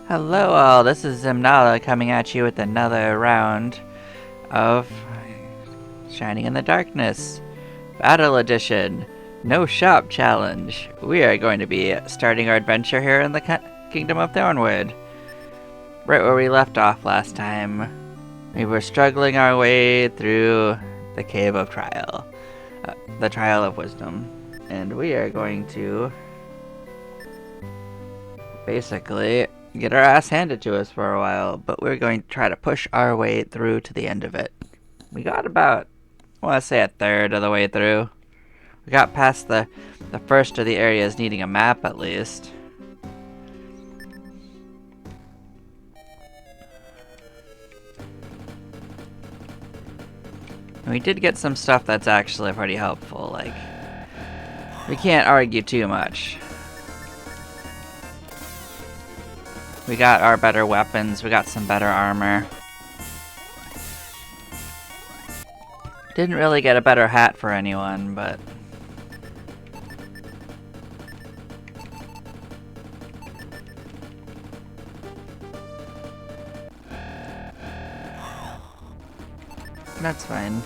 Hello all, this is Zimnala coming at you with another round of Shining in the Darkness Battle Edition No Shop Challenge. We are going to be starting our adventure here in the Kingdom of Thornwood. Right where we left off last time. We were struggling our way through the Cave of Trial. The Trial of Wisdom. And we are going to basically get our ass handed to us for a while, but we're going to try to push our way through to the end of it. We got about, I want to say, a third of the way through. We got past the first of the areas needing a map at least. And we did get some stuff that's actually pretty helpful, like, we can't argue too much. We got our better weapons, we got some better armor. Didn't really get a better hat for anyone, but that's fine.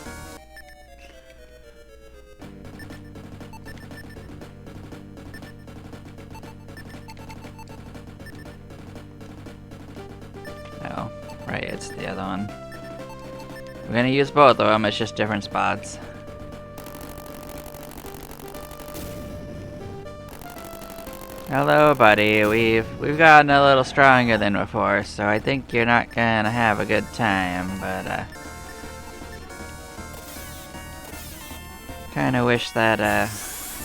No, right, it's the other one. We're gonna use both of them, it's just different spots. Hello, buddy. We've gotten a little stronger than before, so I think you're not gonna have a good time, but kinda wish that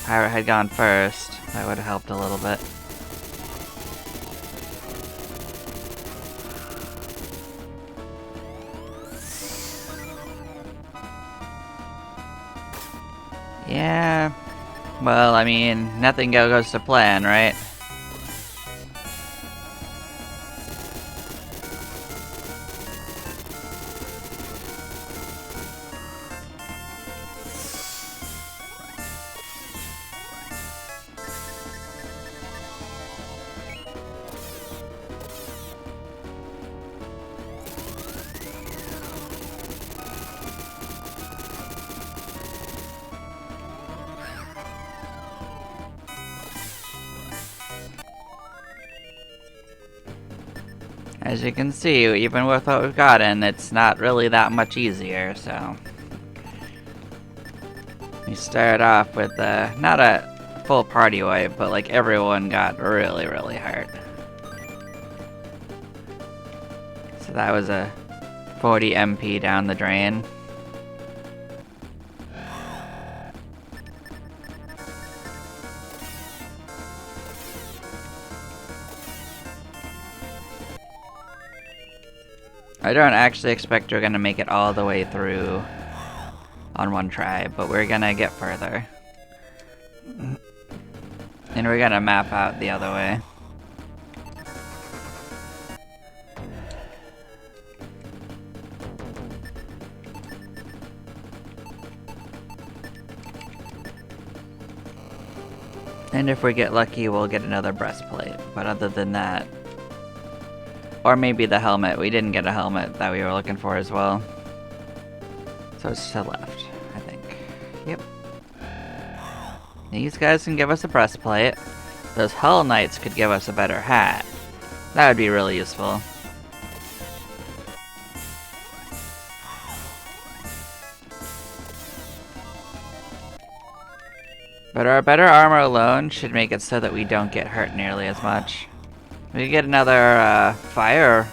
Pirate had gone first. That would have helped a little bit. Yeah, well, I mean, nothing goes to plan, right? As you can see, even with what we've gotten, it's not really that much easier, so... We started off with, not a full party wipe, but like everyone got really, really hurt. So that was a 40 MP down the drain. I don't actually expect we're gonna make it all the way through on one try, but we're gonna get further. And we're gonna map out the other way. And if we get lucky, we'll get another breastplate, but other than that... Or maybe the helmet. We didn't get a helmet that we were looking for as well. So it's to the left, I think. Yep. These guys can give us a breastplate. Those Hell Knights could give us a better hat. That would be really useful. But our better armor alone should make it so that we don't get hurt nearly as much. We could get another fire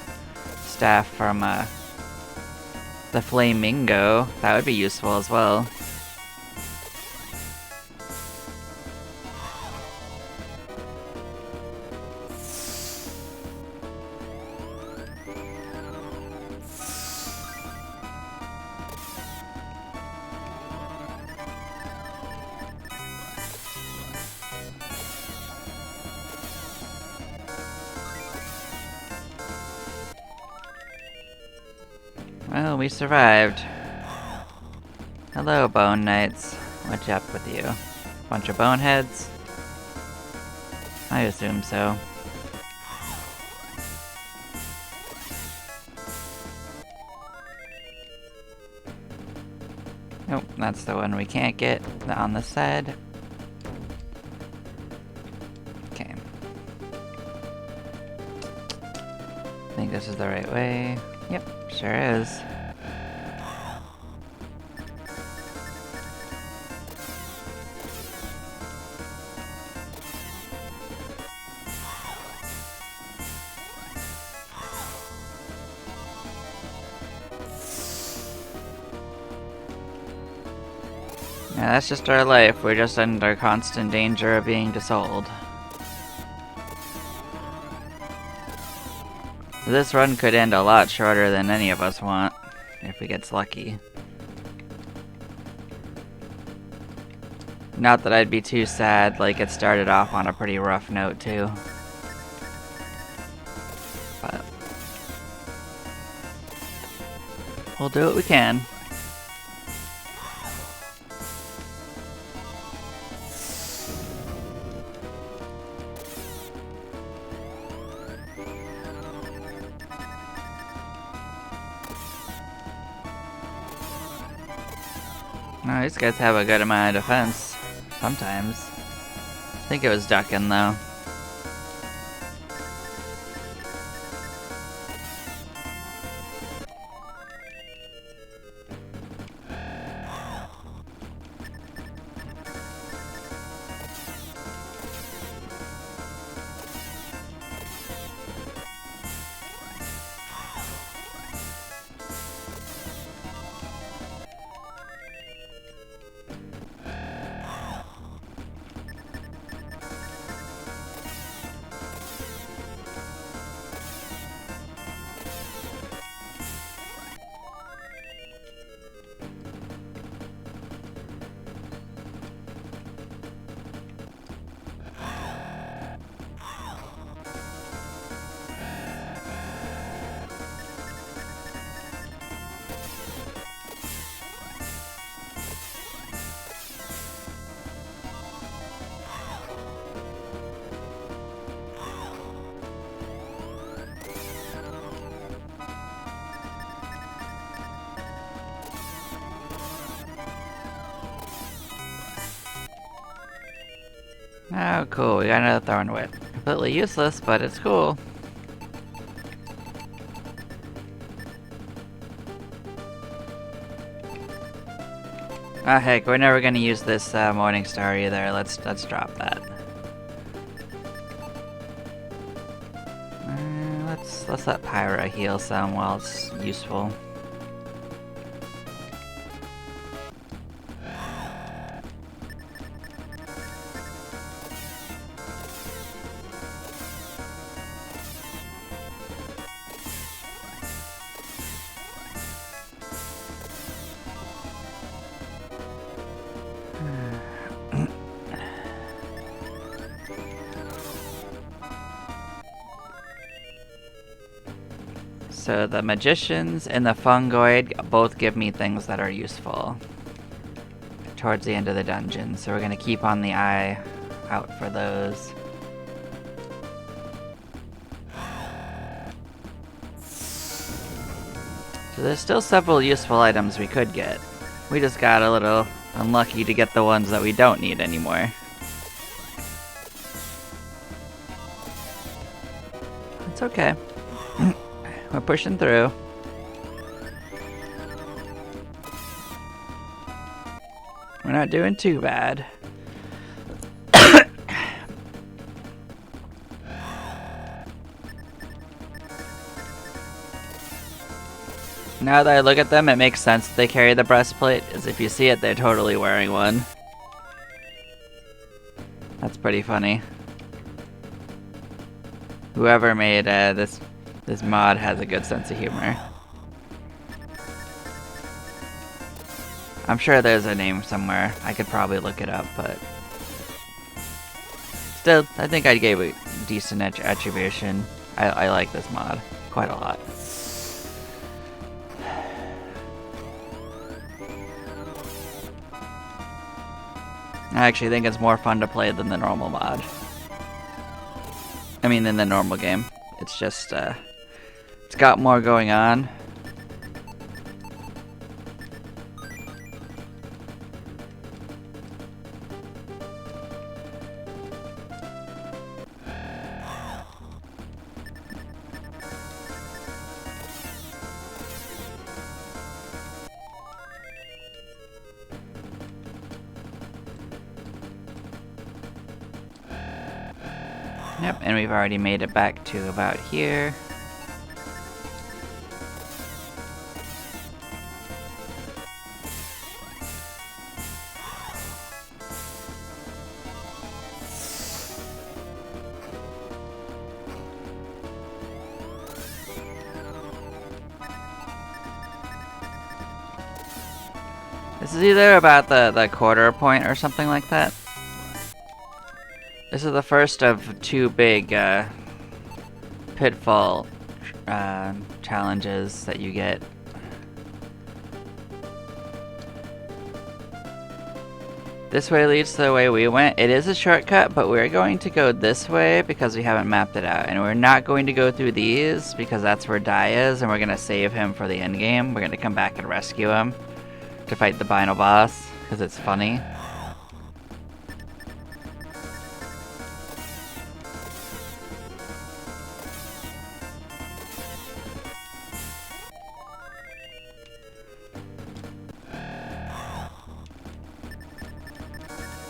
staff from the Flamingo. That would be useful as well. Well, we survived. Hello, Bone Knights. What's up with you? Bunch of boneheads? I assume so. Nope, that's the one we can't get on the side. Okay. I think this is the right way. Yep, sure is. Yeah, that's just our life. We're just under constant danger of being disowned. This run could end a lot shorter than any of us want, if we get lucky. Not that I'd be too sad, like it started off on a pretty rough note too. But we'll do what we can. Oh, these guys have a good amount of defense. Sometimes. I think it was ducking though. Oh, cool. We got another Thorn Whip. Completely useless, but it's cool. Ah, heck, we're never gonna use this Morning Star either. Let's drop that. Let's let Pyra heal some while it's useful. So the Magicians and the Fungoid both give me things that are useful towards the end of the dungeon, so we're gonna keep on the eye out for those. So there's still several useful items we could get. We just got a little unlucky to get the ones that we don't need anymore. It's okay. We're pushing through. We're not doing too bad. Now that I look at them, it makes sense that they carry the breastplate, as if you see it, they're totally wearing one. That's pretty funny. Whoever made this mod has a good sense of humor. I'm sure there's a name somewhere. I could probably look it up, but still, I think I gave it decent attribution. I like this mod quite a lot. I actually think it's more fun to play than the normal mod. I mean, than the normal game. It's just, it's got more going on. Yep, and we've already made it back to about here. This is either about the quarter point or something like that. This is the first of two big pitfall challenges that you get. This way leads to the way we went. It is a shortcut, but we're going to go this way because we haven't mapped it out. And we're not going to go through these because that's where Dai is, and we're going to save him for the end game. We're going to come back and rescue him to fight the final boss, because it's funny.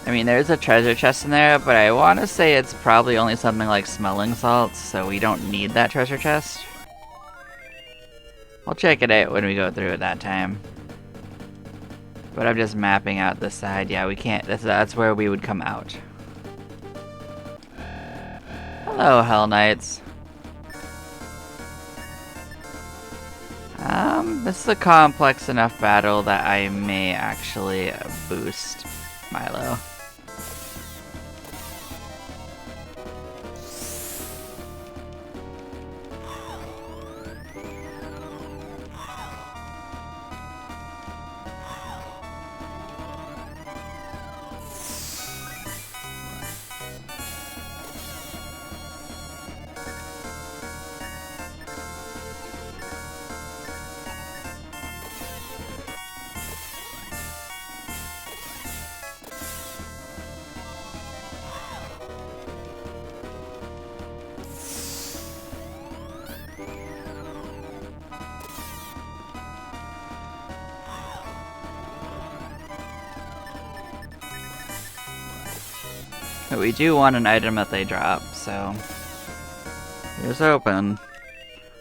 I mean, there's a treasure chest in there, but I want to say it's probably only something like smelling salts, so we don't need that treasure chest. We'll check it out when we go through it that time. But I'm just mapping out this side. Yeah, we can't. That's where we would come out. Hello, Hell Knights. This is a complex enough battle that I may actually boost Milo. But we do want an item that they drop, so here's open.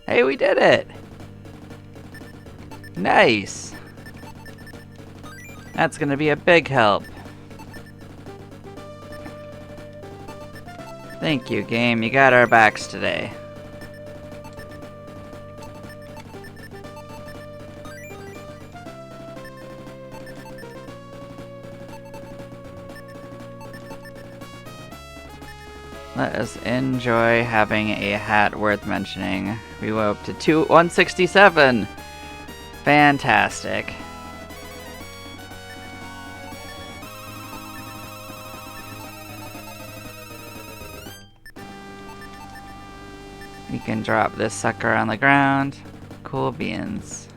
Hey, we did it! Nice! That's gonna be a big help. Thank you, game. You got our backs today. Let us enjoy having a hat worth mentioning. We went up to 167! Fantastic. We can drop this sucker on the ground. Cool beans.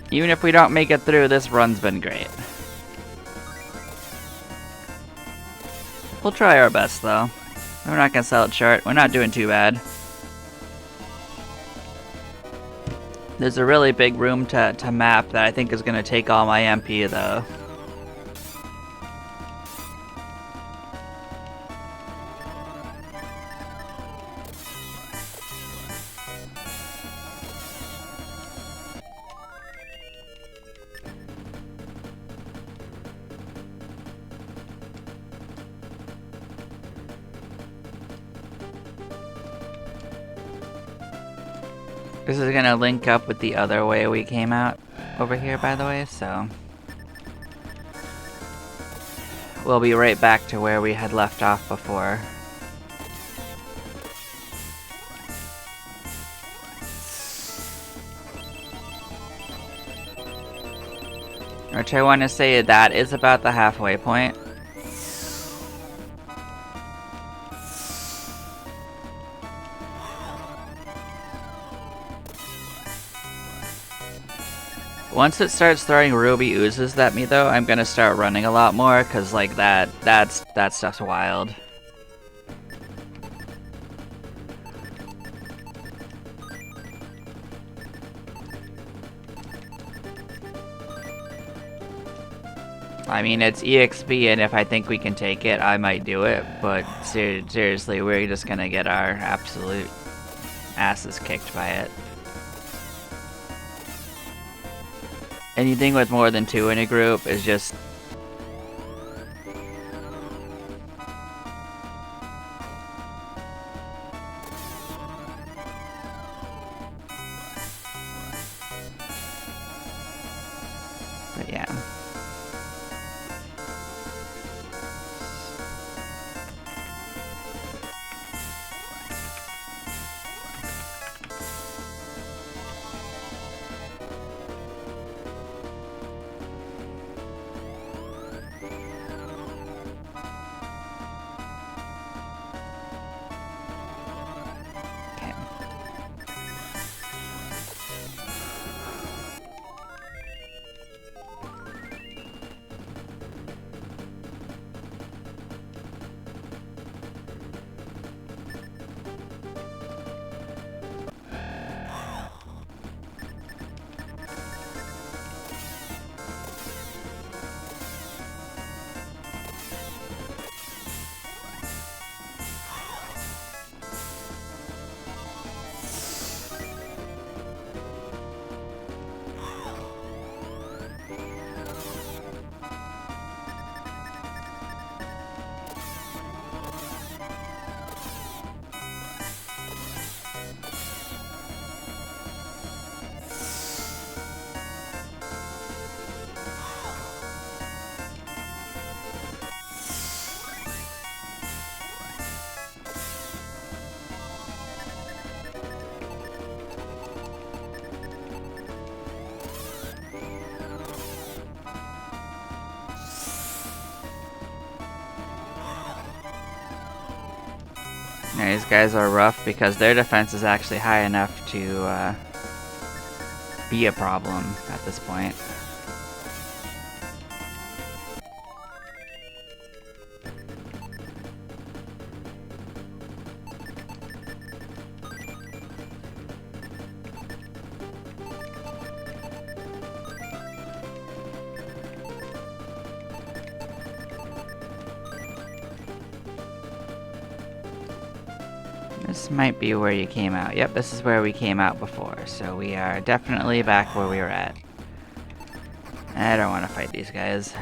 Even if we don't make it through, this run's been great. We'll try our best, though. We're not gonna sell it short. We're not doing too bad. There's a really big room to map that I think is gonna take all my MP, though. This is gonna link up with the other way we came out over here, by the way, so we'll be right back to where we had left off before. Which I want to say that is about the halfway point. Once it starts throwing ruby oozes at me, though, I'm gonna start running a lot more, cause like that stuff's wild. I mean, it's EXP, and if I think we can take it, I might do it, but seriously, we're just gonna get our absolute asses kicked by it. Anything with more than 2 in a group is just... But yeah. Yeah, these guys are rough because their defense is actually high enough to be a problem at this point. This might be where you came out. Yep, this is where we came out before, so we are definitely back where we were at. I don't want to fight these guys.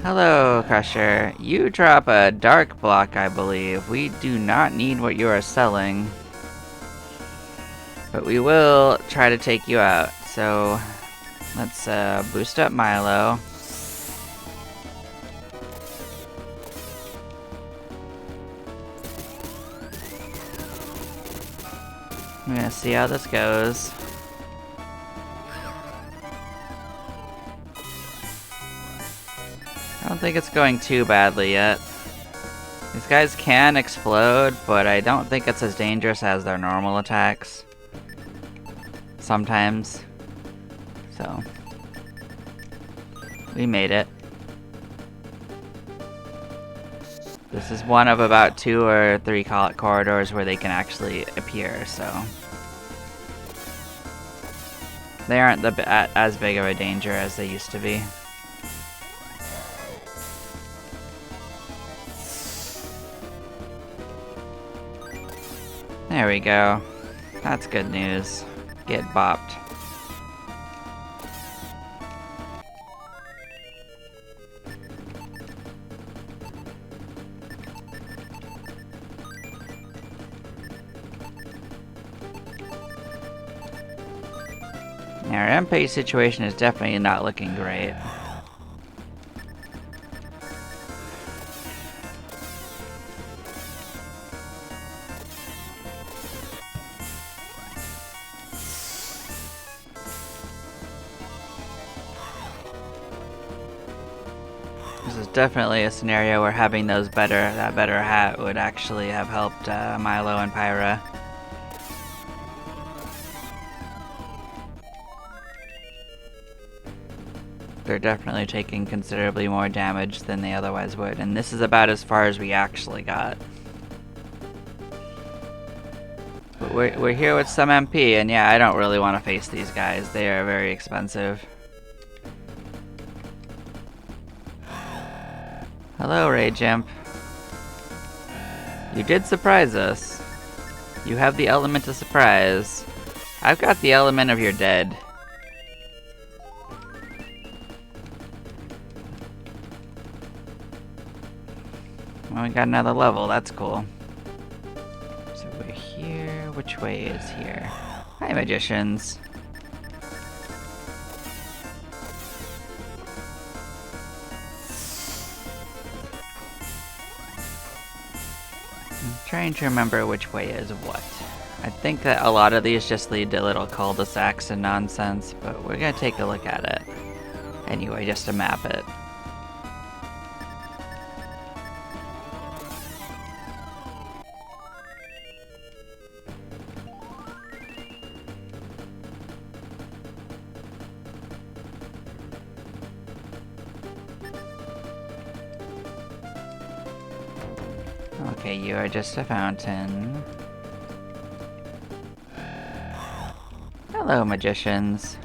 Hello, Crusher. You drop a dark block, I believe. We do not need what you are selling. But we will try to take you out. So, let's boost up Milo. I'm gonna see how this goes. I don't think it's going too badly yet. These guys can explode, but I don't think it's as dangerous as their normal attacks. Sometimes. So. We made it. This is one of about 2 or 3 corridors where they can actually appear, so... They aren't as big of a danger as they used to be. There we go. That's good news. Get bopped. Our MP situation is definitely not looking great. This is definitely a scenario where having that better hat would actually have helped Milo and Pyra. They're definitely taking considerably more damage than they otherwise would, and this is about as far as we actually got. But we're here with some MP, and yeah, I don't really want to face these guys. They are very expensive. Hello, Rage Imp. You did surprise us. You have the element of surprise. I've got the element of you're dead. Well, we got another level, that's cool. So we're here. Which way is here? Hi, magicians. I'm trying to remember which way is what. I think that a lot of these just lead to little cul-de-sacs and nonsense, but we're gonna take a look at it. Anyway, just to map it. Okay, you are just a fountain. Hello, magicians.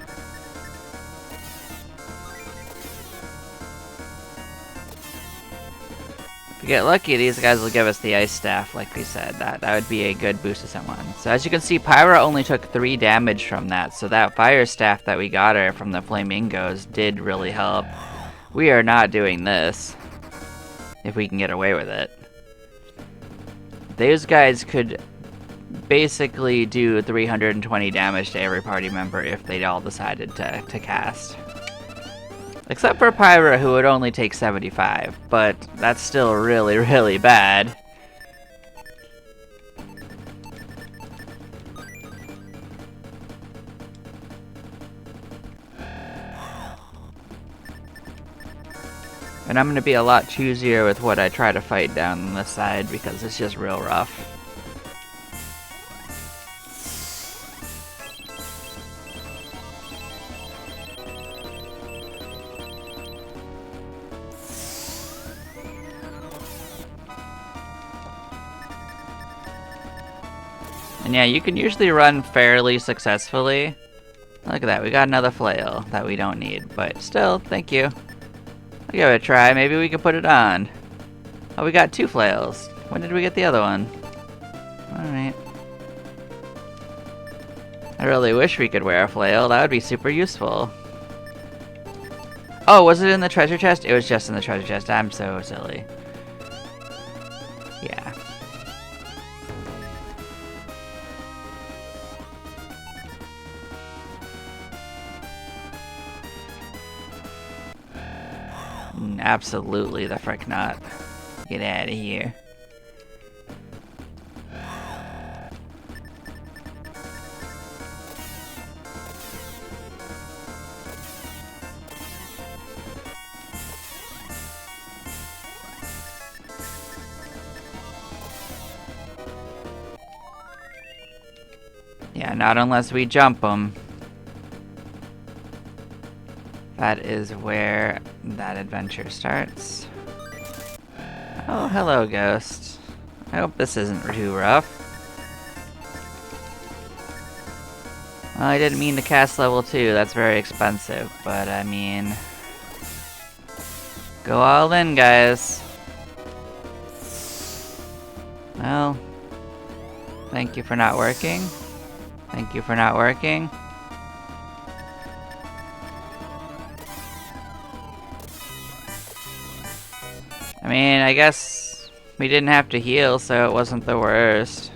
If we get lucky, these guys will give us the ice staff, like we said. That would be a good boost to someone. So as you can see, Pyra only took 3 damage from that, so that fire staff that we got her from the flamingos did really help. We are not doing this, if we can get away with it. Those guys could basically do 320 damage to every party member if they all decided to cast. Except for Pyra, who would only take 75, but that's still really, really bad. And I'm going to be a lot choosier with what I try to fight down on this side because it's just real rough. And yeah, you can usually run fairly successfully. Look at that, we got another flail that we don't need, but still, thank you. I'll give it a try, maybe we can put it on. Oh, we got 2 flails. When did we get the other one? Alright. I really wish we could wear a flail, that would be super useful. Oh, was it in the treasure chest? It was just in the treasure chest, I'm so silly. Yeah. Absolutely the frick not. Get out of here. Yeah, not unless we jump them. That is where that adventure starts. Oh, hello, ghost. I hope this isn't too rough. Well, I didn't mean to cast level 2, that's very expensive, but I mean... Go all in, guys. Well... Thank you for not working. Thank you for not working. I mean, I guess we didn't have to heal, so it wasn't the worst.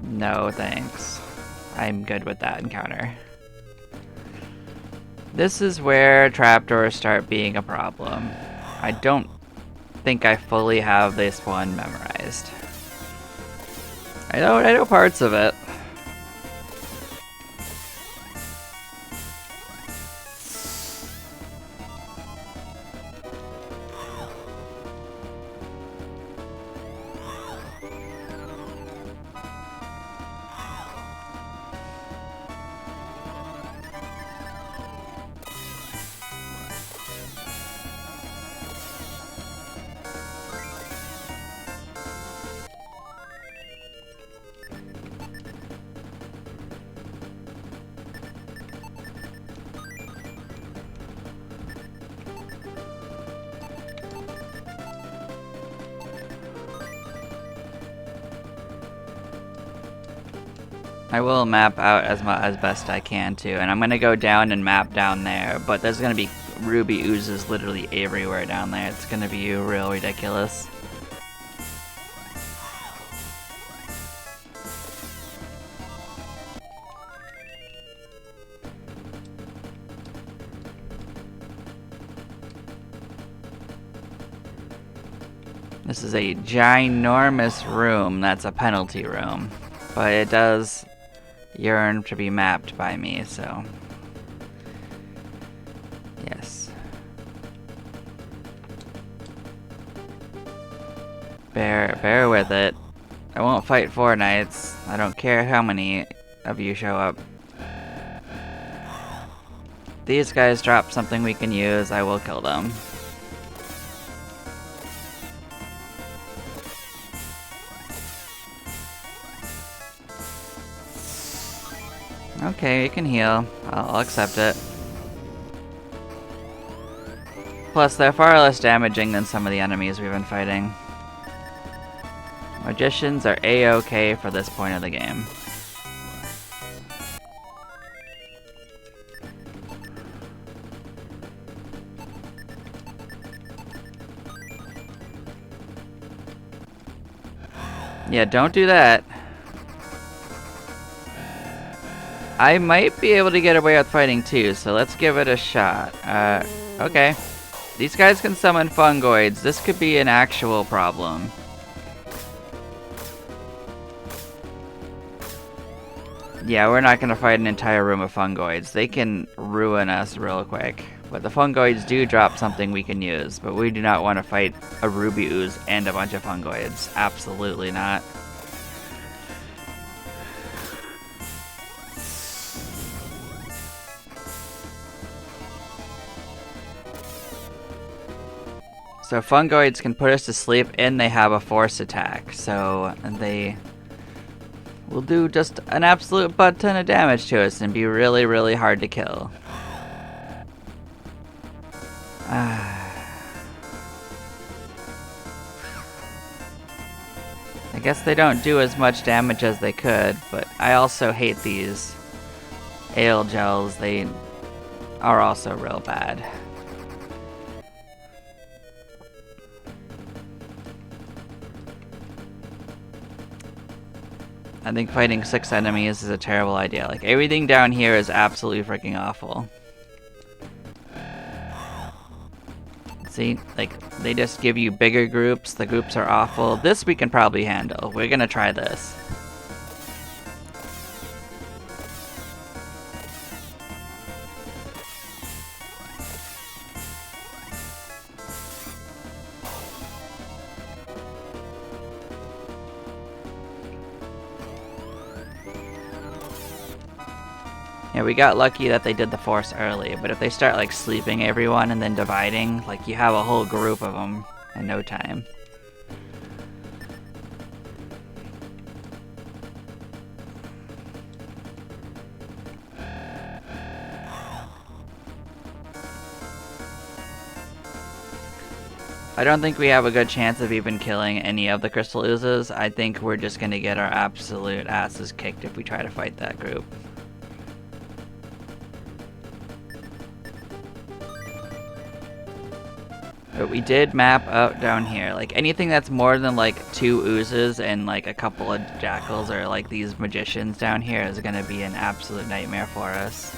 No, thanks. I'm good with that encounter. This is where trapdoors start being a problem. I don't think I fully have this one memorized. I know parts of it. I will map out as best I can too, and I'm gonna go down and map down there, but there's gonna be ruby oozes literally everywhere down there. It's gonna be real ridiculous. This is a ginormous room that's a penalty room, but it does yearn to be mapped by me, so yes. Bear with it. I won't fight 4 knights. I don't care how many of you show up. These guys drop something we can use, I will kill them. Okay, you can heal. I'll accept it. Plus, they're far less damaging than some of the enemies we've been fighting. Magicians are A-okay for this point of the game. Yeah, don't do that. I might be able to get away with fighting too, so let's give it a shot. Okay. These guys can summon fungoids. This could be an actual problem. Yeah, we're not gonna fight an entire room of fungoids. They can ruin us real quick. But the fungoids do drop something we can use, but we do not want to fight a ruby ooze and a bunch of fungoids. Absolutely not. So fungoids can put us to sleep and they have a force attack, so they will do just an absolute butt ton of damage to us and be really, really hard to kill. I guess they don't do as much damage as they could, but I also hate these ale gels. They are also real bad. I think fighting 6 enemies is a terrible idea. Like, everything down here is absolutely freaking awful. See? Like, they just give you bigger groups. The groups are awful. This we can probably handle. We're gonna try this. Yeah, we got lucky that they did the force early, but if they start like sleeping everyone and then dividing, like you have a whole group of them in no time. I don't think we have a good chance of even killing any of the crystal oozes. I think we're just gonna get our absolute asses kicked if we try to fight that group. But we did map out down here. Like, anything that's more than like 2 oozes and like a couple of jackals or like these magicians down here is gonna be an absolute nightmare for us.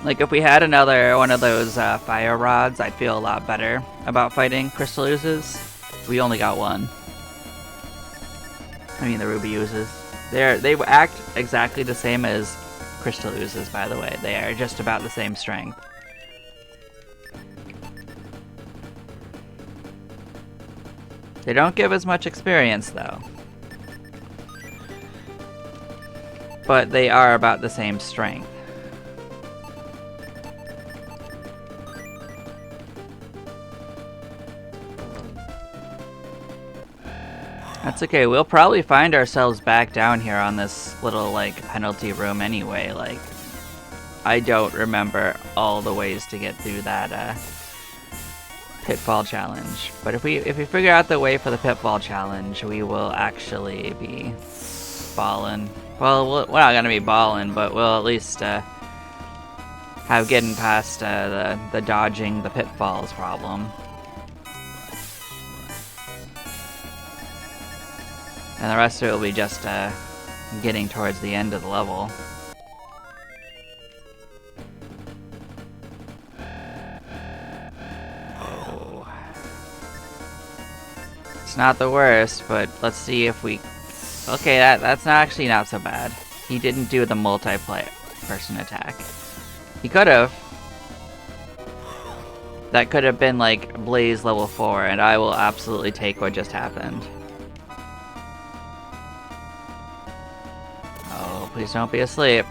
Like, if we had another one of those fire rods, I'd feel a lot better about fighting crystal oozes. We only got one. I mean, the ruby oozes. They act exactly the same as crystal oozes, by the way. They are just about the same strength. They don't give as much experience, though. But they are about the same strength. That's okay, we'll probably find ourselves back down here on this little, like, penalty room anyway. Like, I don't remember all the ways to get through that, pitfall challenge. But if we figure out the way for the pitfall challenge, we will actually be ballin'. Well, we're not gonna be ballin', but we'll at least, have getting past, the dodging the pitfalls problem. And the rest of it will be just, getting towards the end of the level. Oh. It's not the worst, but let's see if we... Okay, that's actually not so bad. He didn't do the multiplayer person attack. He could've. That could have been like Blaze level 4, and I will absolutely take what just happened. Oh, please don't be asleep.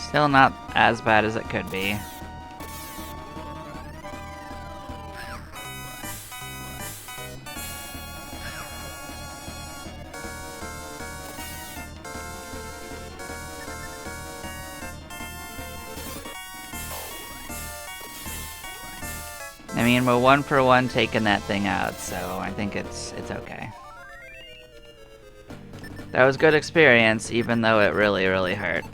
Still not as bad as it could be. I mean, we're 1 for 1 taking that thing out, so I think it's okay. That was good experience, even though it really, really hurt.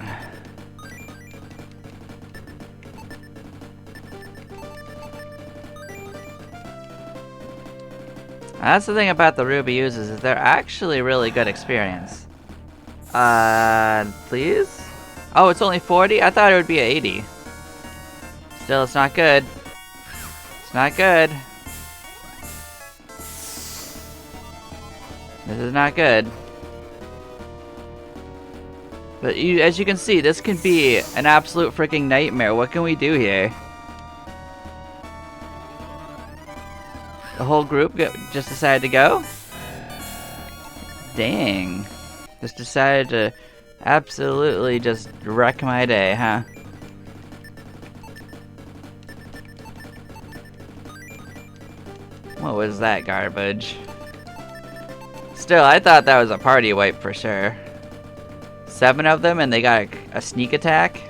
That's the thing about the Ruby uses, is they're actually really good experience. Please? Oh, it's only 40? I thought it would be 80. Still, it's not good. It's not good. This is not good. But as you can see, this can be an absolute freaking nightmare. What can we do here? The whole group just decided to go? Dang. Just decided to absolutely just wreck my day, huh? What was that garbage? Still, I thought that was a party wipe for sure. 7 of them and they got a sneak attack?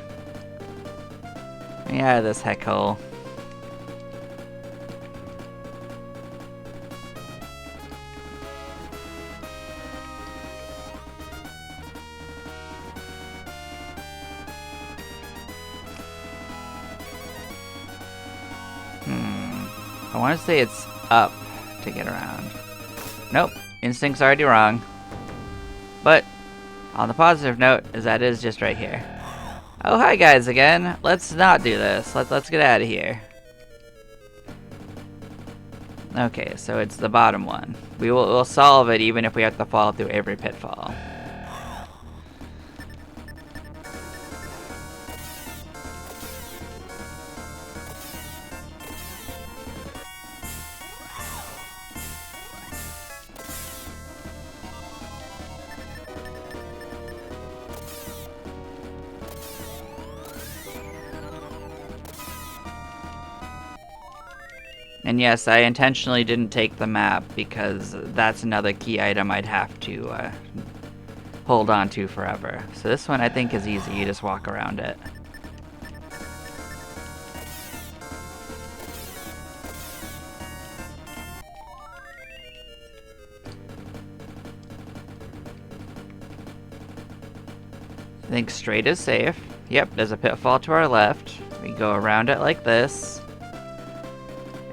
Yeah, this heck hole. I want to say it's up to get around. Nope, instinct's already wrong. But on the positive note is that it is just right here. Oh, hi guys again. Let's not do this. Let's get out of here. Okay, so it's the bottom one. We'll solve it even if we have to fall through every pitfall. And yes, I intentionally didn't take the map because that's another key item I'd have to hold on to forever. So this one I think is easy, you just walk around it. I think straight is safe. Yep, there's a pitfall to our left. We go around it like this.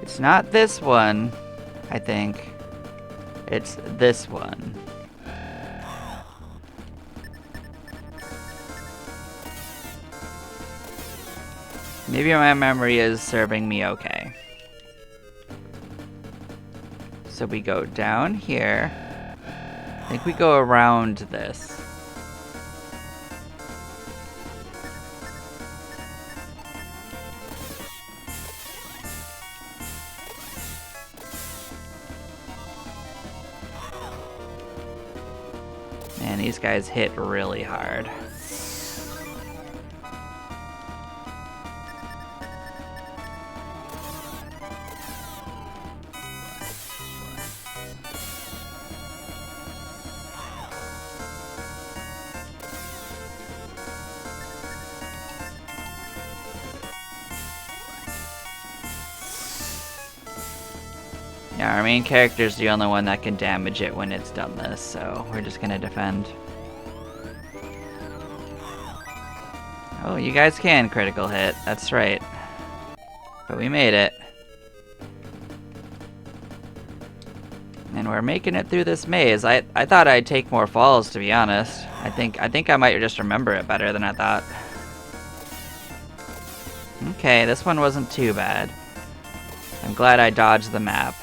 It's not this one, I think. It's this one. Maybe my memory is serving me okay. So we go down here. I think we go around this. these guys hit really hard. Yeah, our main character's the only one that can damage it when it's done this, so we're just gonna defend. Oh, you guys can critical hit, that's right. But we made it. And we're making it through this maze. I thought I'd take more falls, to be honest. I think I might just remember it better than I thought. Okay, this one wasn't too bad. I'm glad I dodged the map.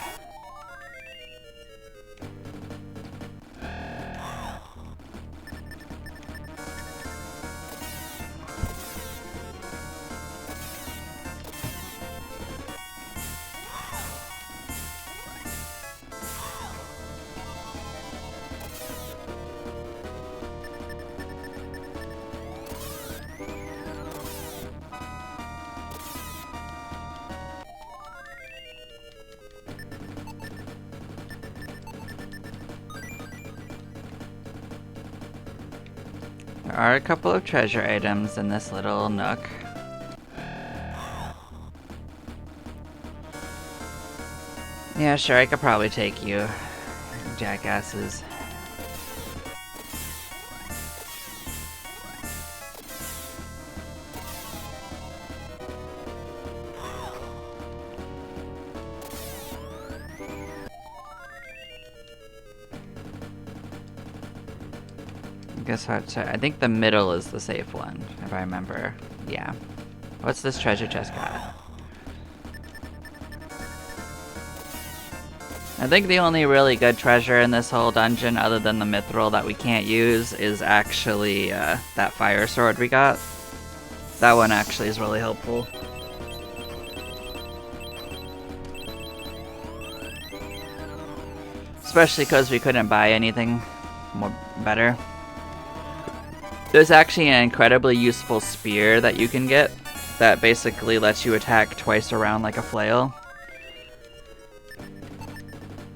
There are a couple of treasure items in this little nook. Yeah, sure, I could probably take you, jackasses. Guess what? I think the middle is the safe one, if I remember. Yeah. What's this treasure chest got? I think the only really good treasure in this whole dungeon, other than the mithril that we can't use, is actually that fire sword we got. That one actually is really helpful. Especially because we couldn't buy anything more better. There's actually an incredibly useful spear that you can get that basically lets you attack twice around like a flail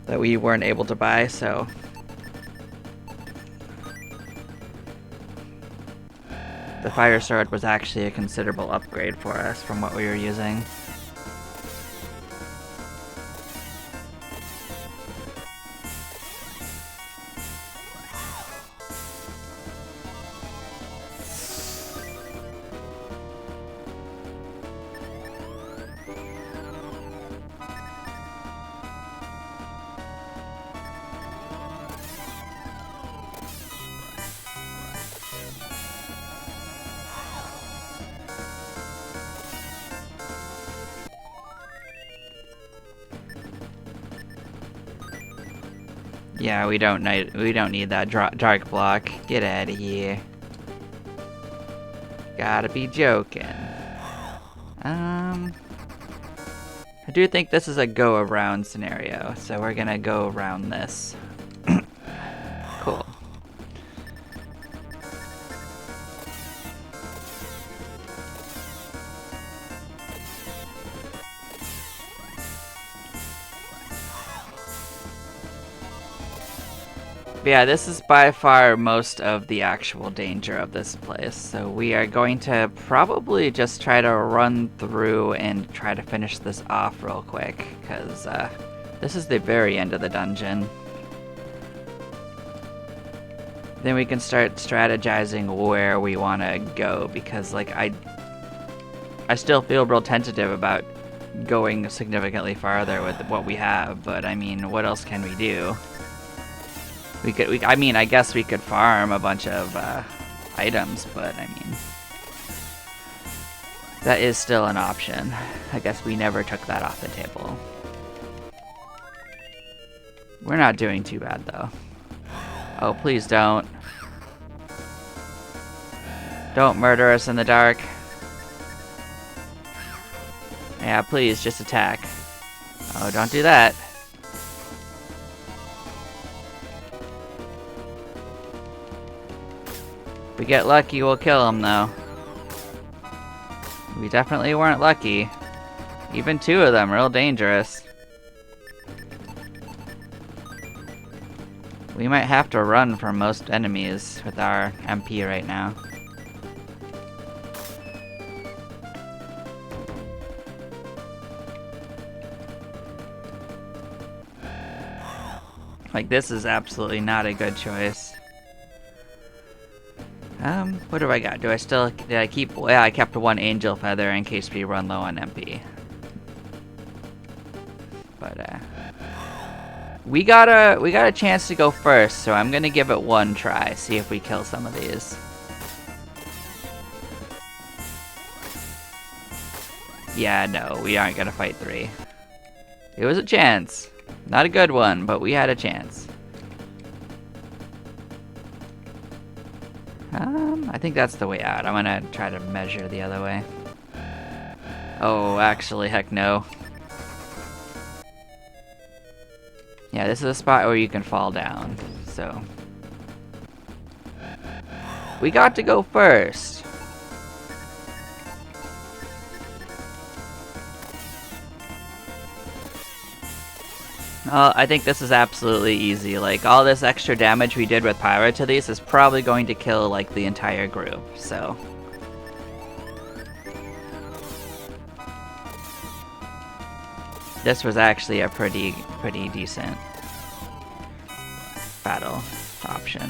that we weren't able to buy, so the fire sword was actually a considerable upgrade for us from what we were using. Yeah, we don't need that dark block. Get out of here. Gotta be joking. I do think this is a go around scenario, so we're gonna go around this. Cool. But yeah, this is by far most of the actual danger of this place, so we are going to probably just try to run through and try to finish this off real quick, because this is the very end of the dungeon. Then we can start strategizing where we want to go, because like I still feel real tentative about going significantly farther with what we have, but I mean, what else can we do? I mean, I guess we could farm a bunch of items, but I mean, that is still an option. I guess we never took that off the table. We're not doing too bad though. Oh, please don't. Don't murder us in the dark. Yeah, please, just attack. Oh, don't do that. If we get lucky, we'll kill him, though. We definitely weren't lucky. Even two of them, real dangerous. We might have to run from most enemies with our MP right now. Like, this is absolutely not a good choice. What do I got? Did I keep, yeah, I kept one angel feather in case we run low on MP. But, we got a chance to go first, so I'm gonna give it one try, see if we kill some of these. Yeah, no, we aren't gonna fight 3. It was a chance. Not a good one, but we had a chance. I think that's the way out. I'm gonna try to measure the other way. Oh, actually, heck no. Yeah, this is a spot where you can fall down, so. We got to go first. I think this is absolutely easy. Like, all this extra damage we did with Pyra to these is probably going to kill, like, the entire group, so. This was actually a pretty decent battle option.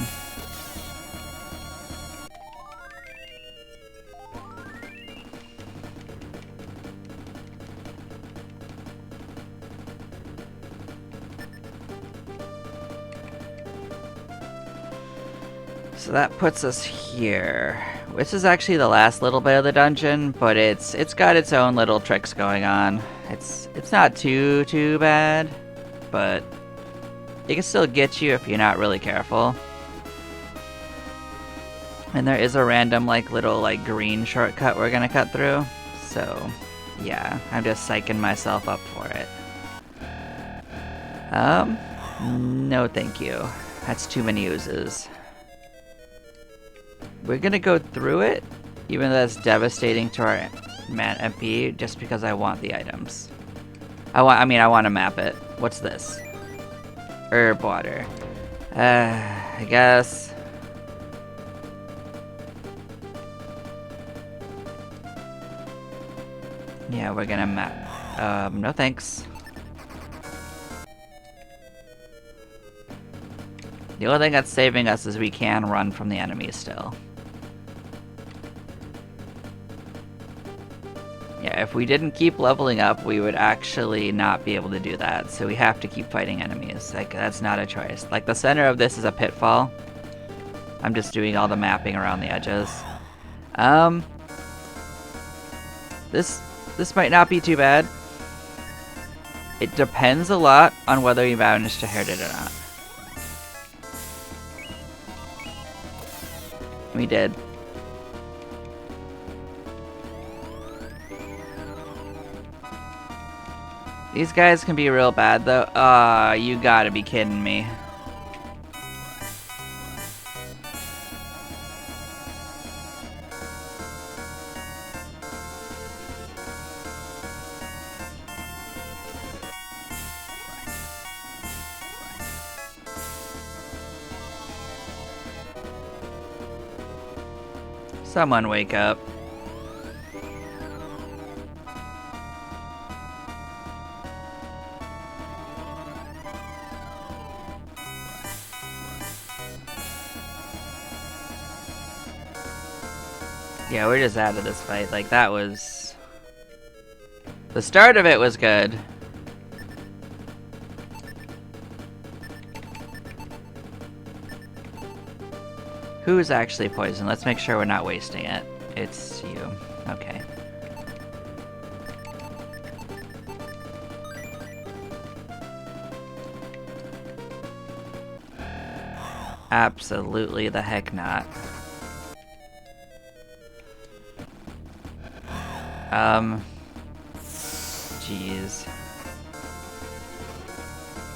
So that puts us here. This is actually the last little bit of the dungeon, but it's got its own little tricks going on. It's not too bad, but it can still get you if you're not really careful. And there is a random little green shortcut we're gonna cut through. So yeah, I'm just psyching myself up for it. No thank you. That's too many oozes. We're gonna go through it, even though that's devastating to our MP, just because I want the items. I want to map it. What's this? Herb water. I guess. Yeah, we're gonna map. No thanks. The only thing that's saving us is we can run from the enemies still. Yeah, if we didn't keep leveling up, we would actually not be able to do that. So we have to keep fighting enemies. Like, that's not a choice. Like, the center of this is a pitfall. I'm just doing all the mapping around the edges. This might not be too bad. It depends a lot on whether you manage to hit it or not. We did. These guys can be real bad though. You gotta be kidding me. Someone wake up. Yeah, we're just out of this fight. Like, that was... The start of it was good. Who's actually poisoned? Let's make sure we're not wasting it. It's you. Okay. Absolutely the heck not. Jeez.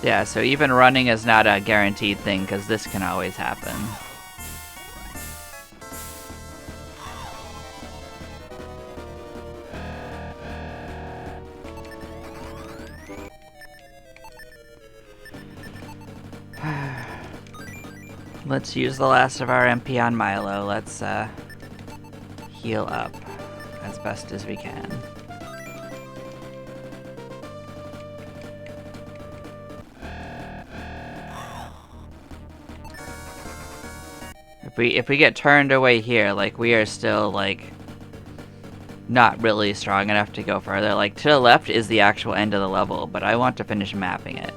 Yeah, so even running is not a guaranteed thing, because this can always happen. Let's use the last of our MP on Milo. Let's heal up as best as we can. If we get turned away here, like, we are still, like, not really strong enough to go further. Like, to the left is the actual end of the level, but I want to finish mapping it.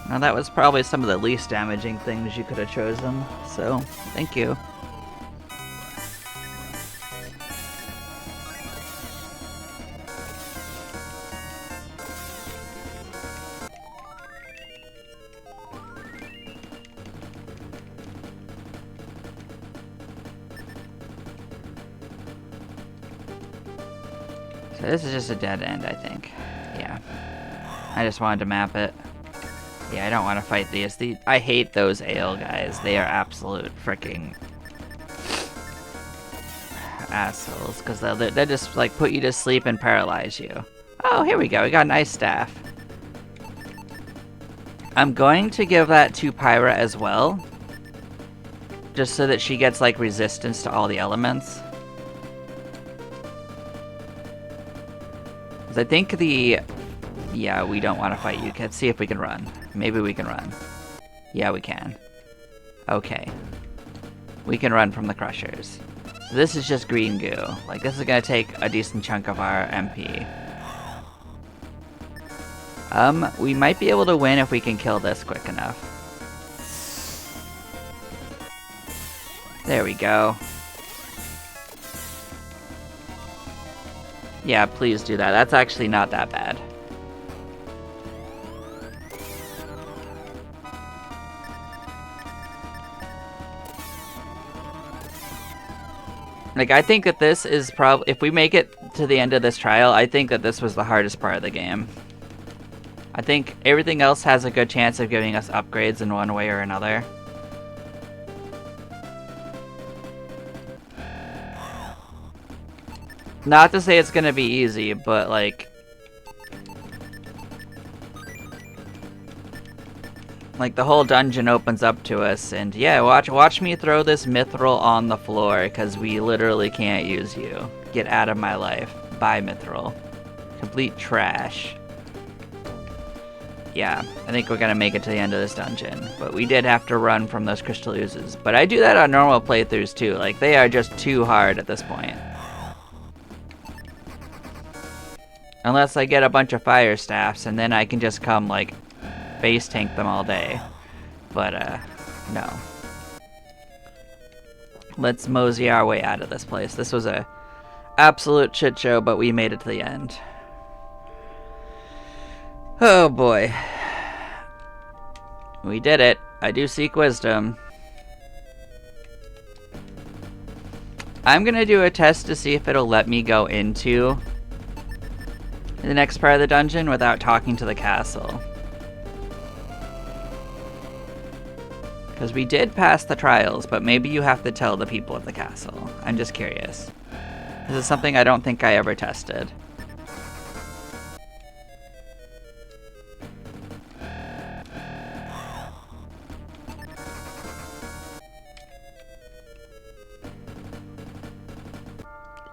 Now that was probably some of the least damaging things you could have chosen, so thank you. So this is just a dead end, I think. Yeah. I just wanted to map it. Yeah, I don't want to fight these. I hate those ale guys. They are absolute freaking assholes. Because they'll just, like, put you to sleep and paralyze you. Oh, here we go. We got an ice staff. I'm going to give that to Pyra as well. Just so that she gets, like, resistance to all the elements. Because I think the... Yeah, we don't want to fight you. Let's see if we can run. Maybe we can run. Yeah, we can. Okay. We can run from the crushers. So this is just green goo. Like, this is going to take a decent chunk of our MP. We might be able to win if we can kill this quick enough. There we go. Yeah, please do that. That's actually not that bad. Like, I think that this is probably... If we make it to the end of this trial, I think that this was the hardest part of the game. I think everything else has a good chance of giving us upgrades in one way or another. Not to say it's gonna be easy, but, like... Like, the whole dungeon opens up to us, and yeah, watch me throw this mithril on the floor, because we literally can't use you. Get out of my life. Bye, mithril. Complete trash. Yeah, I think we're gonna make it to the end of this dungeon, but we did have to run from those crystal oozes. But I do that on normal playthroughs too, like, they are just too hard at this point. Unless I get a bunch of fire staffs, and then I can just come, like, base tank them all day. But, no. Let's mosey our way out of this place. This was a absolute shit show, but we made it to the end. Oh boy. We did it. I do seek wisdom. I'm gonna do a test to see if it'll let me go into the next part of the dungeon without talking to the castle. Because we did pass the trials, but maybe you have to tell the people at the castle. I'm just curious. This is something I don't think I ever tested.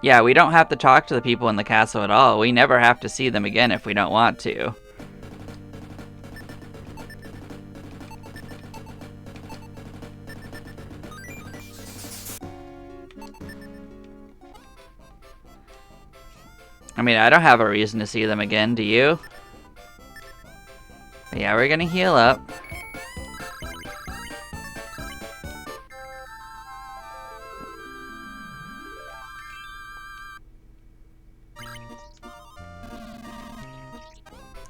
Yeah, we don't have to talk to the people in the castle at all. We never have to see them again if we don't want to. I mean, I don't have a reason to see them again, do you? But yeah, we're gonna heal up.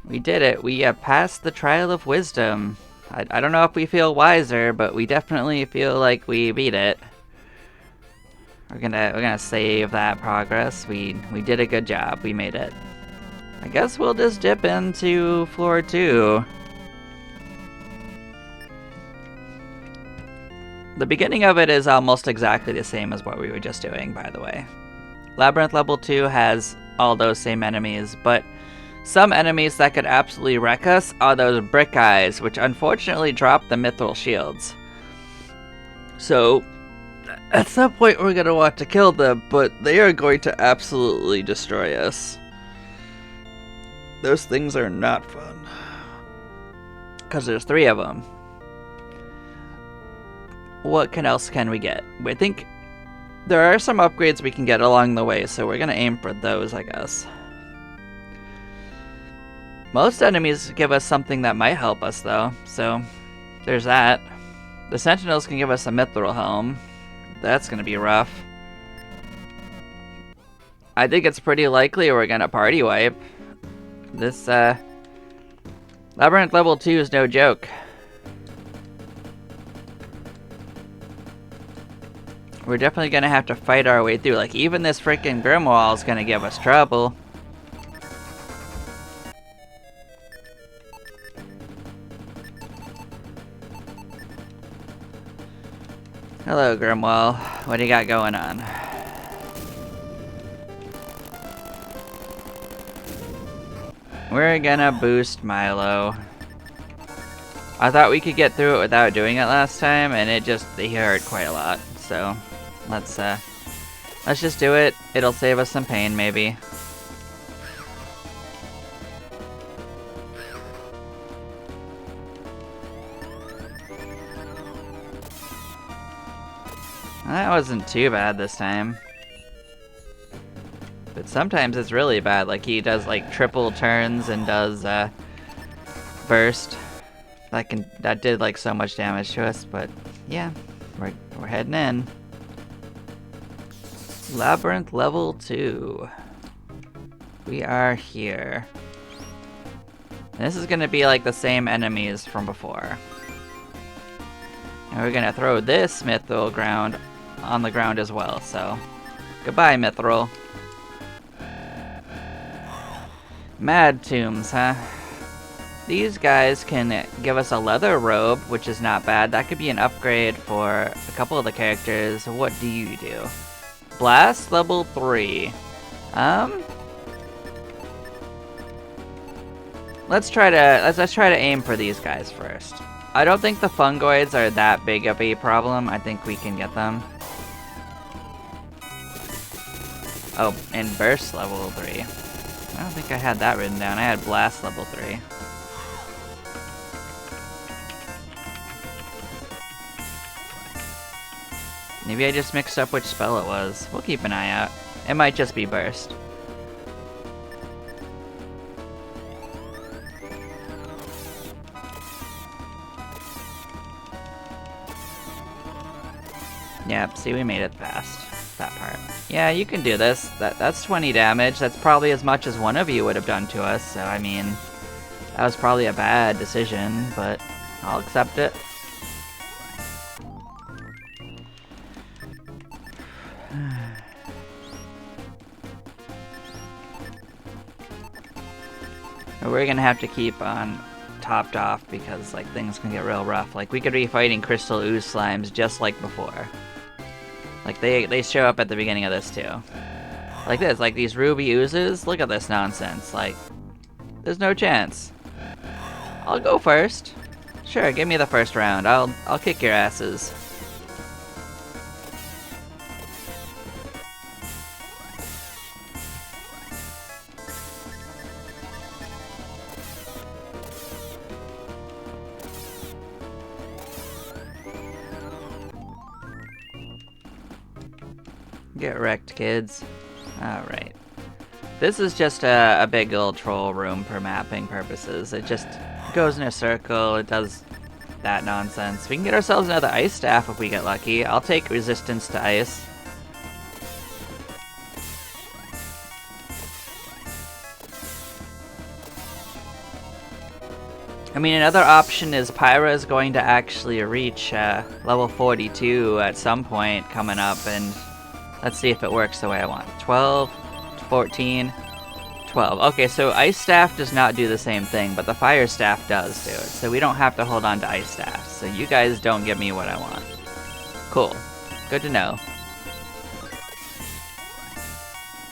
We did it. We passed the trial of wisdom. I don't know if we feel wiser, but we definitely feel like we beat it. We're gonna save that progress. We did a good job. We made it. I guess we'll just dip into floor 2. The beginning of it is almost exactly the same as what we were just doing, by the way. Labyrinth level 2 has all those same enemies, but some enemies that could absolutely wreck us are those brick eyes, which unfortunately drop the mithril shields. So, at some point we're going to want to kill them, but they are going to absolutely destroy us. Those things are not fun. Because there's 3 of them. What else can we get? I think there are some upgrades we can get along the way, so we're going to aim for those, I guess. Most enemies give us something that might help us, though, so there's that. The Sentinels can give us a mithril helm. That's going to be rough. I think it's pretty likely we're going to party wipe. This, Labyrinth level 2 is no joke. We're definitely going to have to fight our way through. Like, even this freaking Grimoire is going to give us trouble. Hello, Grimoire. What do you got going on? We're gonna boost Milo. I thought we could get through it without doing it last time, and it hurt quite a lot. So, let's just do it. It'll save us some pain, maybe. That wasn't too bad this time. But sometimes it's really bad, like he does like triple turns and does burst. That did like so much damage to us, but yeah, we're heading in. Labyrinth level 2. We are here. And this is gonna be like the same enemies from before. And we're gonna throw this mithril ground on the ground as well, so goodbye, mithril. Mad tombs, huh? These guys can give us a leather robe, which is not bad. That could be an upgrade for a couple of the characters. What do you do? Blast level 3. Let's try to aim for these guys first. I don't think the fungoids are that big of a problem. I think we can get them. Oh, and burst level 3. I don't think I had that written down. I had blast level 3. Maybe I just mixed up which spell it was. We'll keep an eye out. It might just be burst. Yep, see, we made it past that part. Yeah, you can do this. That's 20 damage. That's probably as much as one of you would have done to us, so I mean, that was probably a bad decision, but I'll accept it. We're gonna have to keep on topped off because like things can get real rough. Like we could be fighting crystal ooze slimes just like before. Like they show up at the beginning of this too. Like this, like these ruby oozes. Look at this nonsense. Like there's no chance. I'll go first. Sure, give me the first round. I'll kick your asses. Get wrecked, kids. Alright. This is just a big old troll room for mapping purposes. It just goes in a circle, it does that nonsense. We can get ourselves another ice staff if we get lucky. I'll take resistance to ice. I mean, another option is Pyra is going to actually reach level 42 at some point coming up, and let's see if it works the way I want. 12, 14, 12. Okay, so Ice Staff does not do the same thing, but the Fire Staff does do it. So we don't have to hold on to Ice Staff. So you guys don't give me what I want. Cool. Good to know.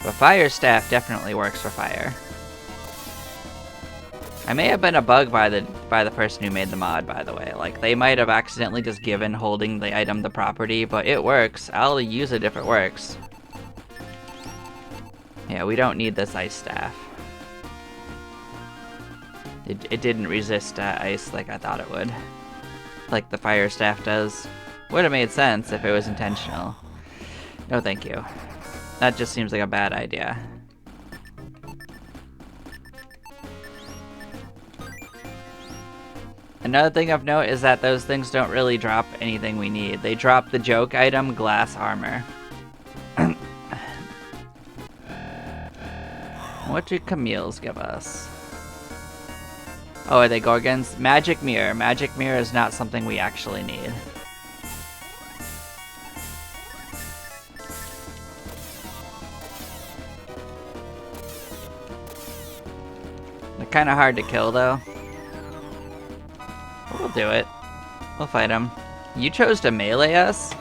But Fire Staff definitely works for fire. I may have been a bug by the person who made the mod, by the way. Like, they might have accidentally just given holding the item the property, but it works. I'll use it if it works. Yeah, we don't need this Ice Staff. It didn't resist ice like I thought it would. Like the Fire Staff does. Would have made sense if it was intentional. No thank you. That just seems like a bad idea. Another thing of note is that those things don't really drop anything we need. They drop the joke item, Glass Armor. What do Camille's give us? Oh, are they Gorgons? Magic Mirror. Magic Mirror is not something we actually need. They're kind of hard to kill, though. We'll do it. We'll fight them. You chose to melee us?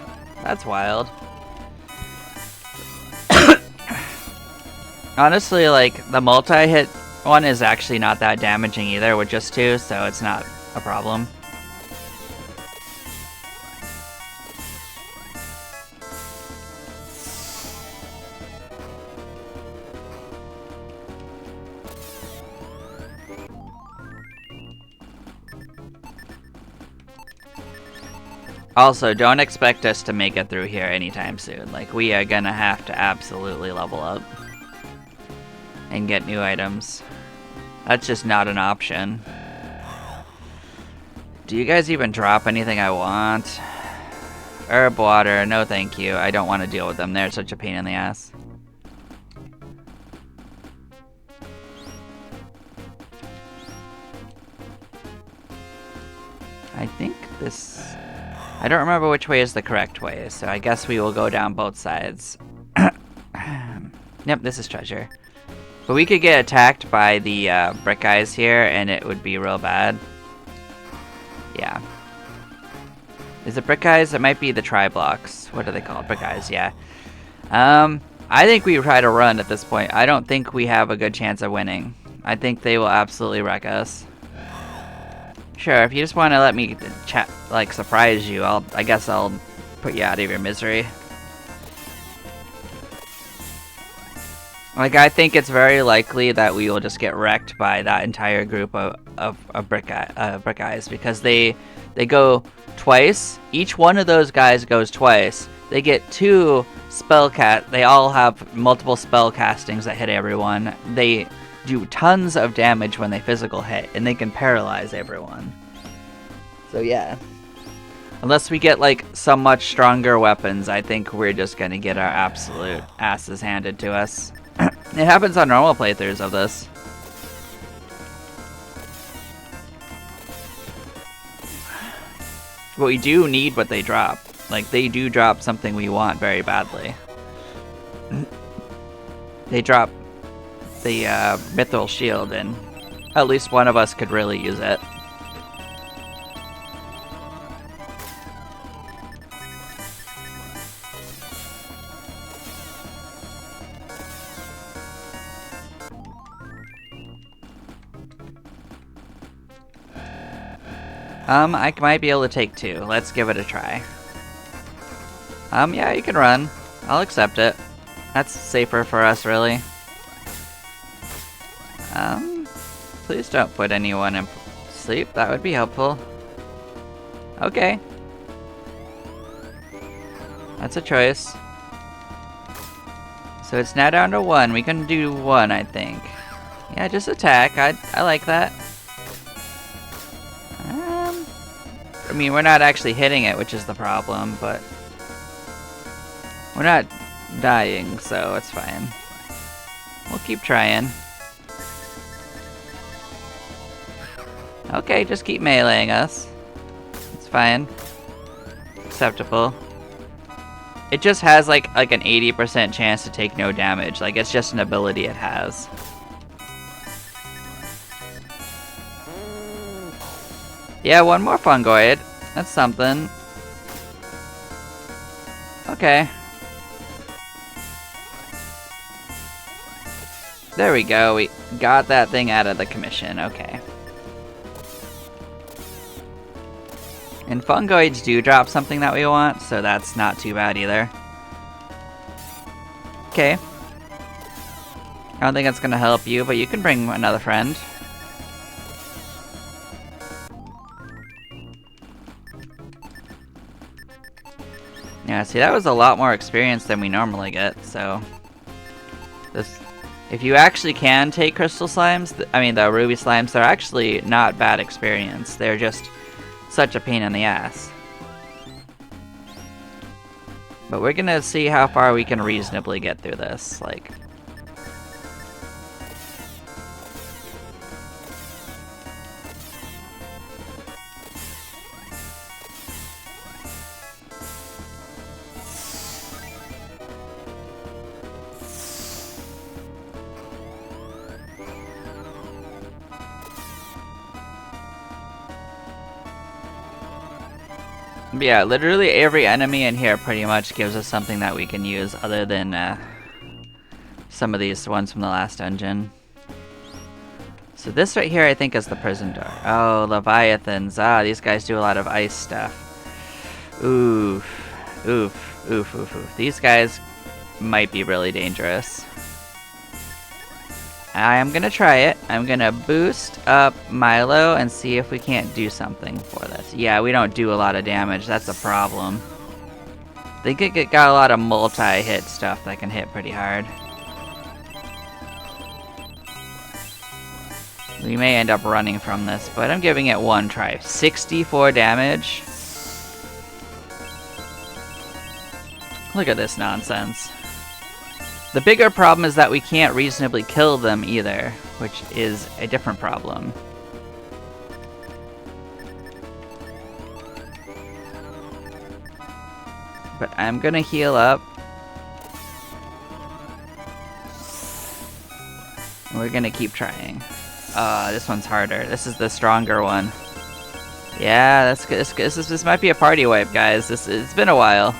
That's wild. Honestly, like, the multi-hit one is actually not that damaging either with just 2, so it's not a problem. Also, don't expect us to make it through here anytime soon. Like, we are gonna have to absolutely level up and get new items. That's just not an option. Do you guys even drop anything I want? Herb water, no thank you. I don't want to deal with them. They're such a pain in the ass. I think this... I don't remember which way is the correct way, so I guess we will go down both sides. Yep, this is treasure. But we could get attacked by the brick guys here, and it would be real bad. Yeah. Is it brick guys? It might be the tri-blocks. What are they called? Brick guys, yeah. I think we try to run at this point. I don't think we have a good chance of winning. I think they will absolutely wreck us. Sure, if you just want to let me like surprise you, I guess I'll put you out of your misery. Like, I think it's very likely that we will just get wrecked by that entire group of brick guys, because they go twice. Each one of those guys goes twice. They get 2 they all have multiple spell castings that hit everyone. They do tons of damage when they physical hit, and they can paralyze everyone. So yeah. Unless we get like some much stronger weapons, I think we're just gonna get our absolute asses handed to us. It happens on normal playthroughs of this. But we do need what they drop. Like, they do drop something we want very badly. They drop the Mithril Shield, and at least one of us could really use it. I might be able to take 2. Let's give it a try. Yeah, you can run. I'll accept it. That's safer for us, really. Please don't put anyone in sleep. That would be helpful. Okay. That's a choice. So it's now down to 1. We can do 1, I think. Yeah, just attack. I like that. I mean, we're not actually hitting it, which is the problem, but we're not dying, so it's fine. We'll keep trying. Okay, just keep meleeing us. It's fine. Acceptable. It just has like an 80% chance to take no damage. Like, it's just an ability it has. Yeah, one more fungoid. That's something. Okay. There we go. We got that thing out of the commission. Okay. And fungoids do drop something that we want, so that's not too bad either. Okay. I don't think that's gonna help you, but you can bring another friend. Yeah, see, that was a lot more experience than we normally get, so... If you actually can take crystal slimes, the ruby slimes, they're actually not bad experience. They're just such a pain in the ass. But we're gonna see how far we can reasonably get through this, like... But yeah, literally every enemy in here pretty much gives us something that we can use other than some of these ones from the last dungeon. So this right here I think is the prison door. Oh, Leviathans. Ah, these guys do a lot of ice stuff. Oof. Oof. Oof, oof, oof. These guys might be really dangerous. I am gonna try it. I'm gonna boost up Milo and see if we can't do something for this. Yeah, we don't do a lot of damage. That's a problem. I think it got a lot of multi-hit stuff that can hit pretty hard. We may end up running from this, but I'm giving it one try. 64 damage. Look at this nonsense. The bigger problem is that we can't reasonably kill them either, which is a different problem. But I'm gonna heal up. And we're gonna keep trying. This one's harder. This is the stronger one. Yeah, that's good. This might be a party wipe, guys. It's been a while.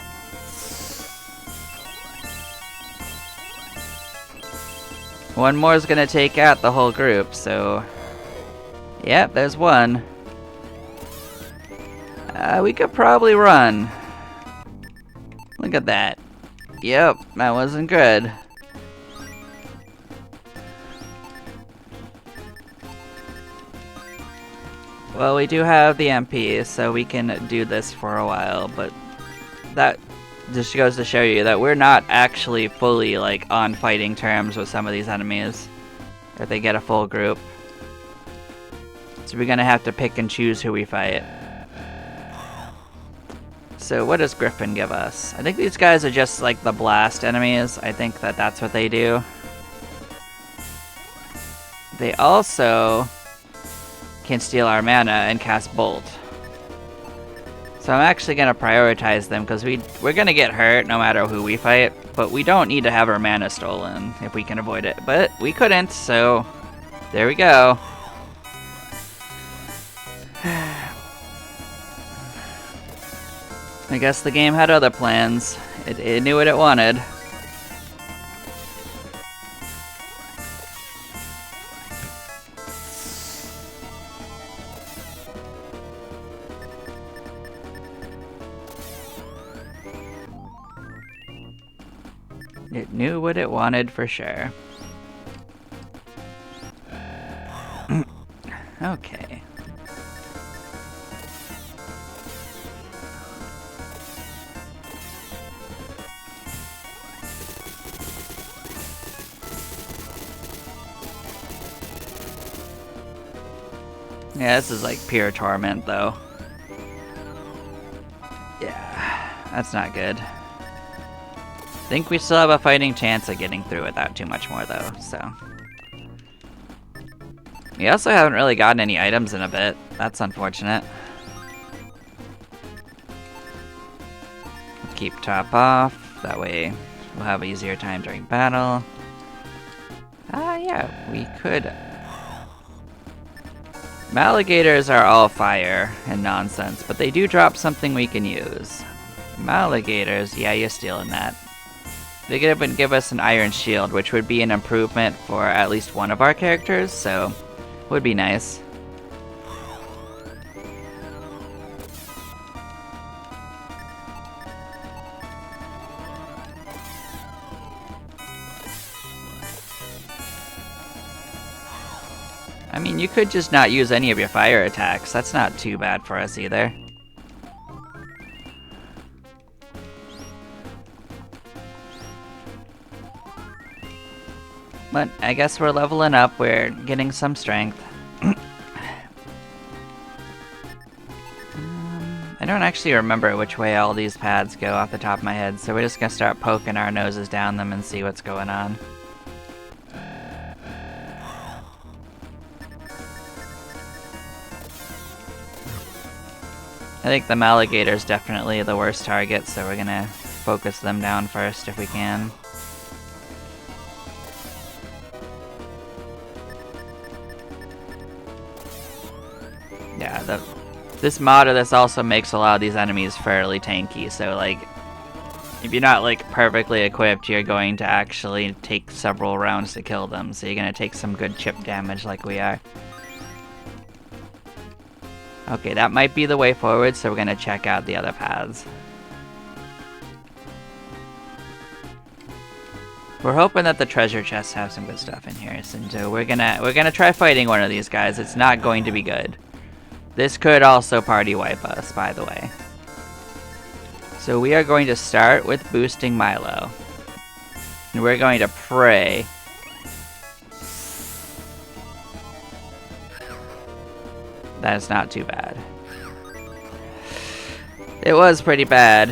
One more is gonna take out the whole group, so... Yep, there's one. We could probably run. Look at that. Yep, that wasn't good. Well, we do have the MP, so we can do this for a while, but that just goes to show you that we're not actually fully, like, on fighting terms with some of these enemies if they get a full group. So we're gonna have to pick and choose who we fight. So what does Griffin give us? I think these guys are just, like, the blast enemies. I think that that's what they do. They also can steal our mana and cast Bolt. So I'm actually going to prioritize them because we're going to get hurt no matter who we fight, but we don't need to have our mana stolen if we can avoid it. But we couldn't, so there we go. I guess the game had other plans. It knew what it wanted. It knew what it wanted for sure. Okay. Yeah, this is like pure torment though. Yeah, that's not good. I think we still have a fighting chance of getting through without too much more though, so. We also haven't really gotten any items in a bit. That's unfortunate. Keep top off, that way we'll have an easier time during battle. Maligators are all fire and nonsense, but they do drop something we can use. Maligators, yeah, you're stealing that. They could even give us an iron shield, which would be an improvement for at least one of our characters, so would be nice. I mean, you could just not use any of your fire attacks. That's not too bad for us either. But I guess we're leveling up. We're getting some strength. I don't actually remember which way all these paths go off the top of my head, so we're just gonna start poking our noses down them and see what's going on. I think the Maligator's definitely the worst target, so we're gonna focus them down first if we can. Yeah, this mod of this also makes a lot of these enemies fairly tanky, so like, if you're not like perfectly equipped, you're going to actually take several rounds to kill them, so you're gonna take some good chip damage like we are. Okay, that might be the way forward, so we're gonna check out the other paths. We're hoping that the treasure chests have some good stuff in here, so we're gonna try fighting one of these guys. It's not going to be good. This could also party wipe us, by the way. So we are going to start with boosting Milo. And we're going to pray. That is not too bad. It was pretty bad.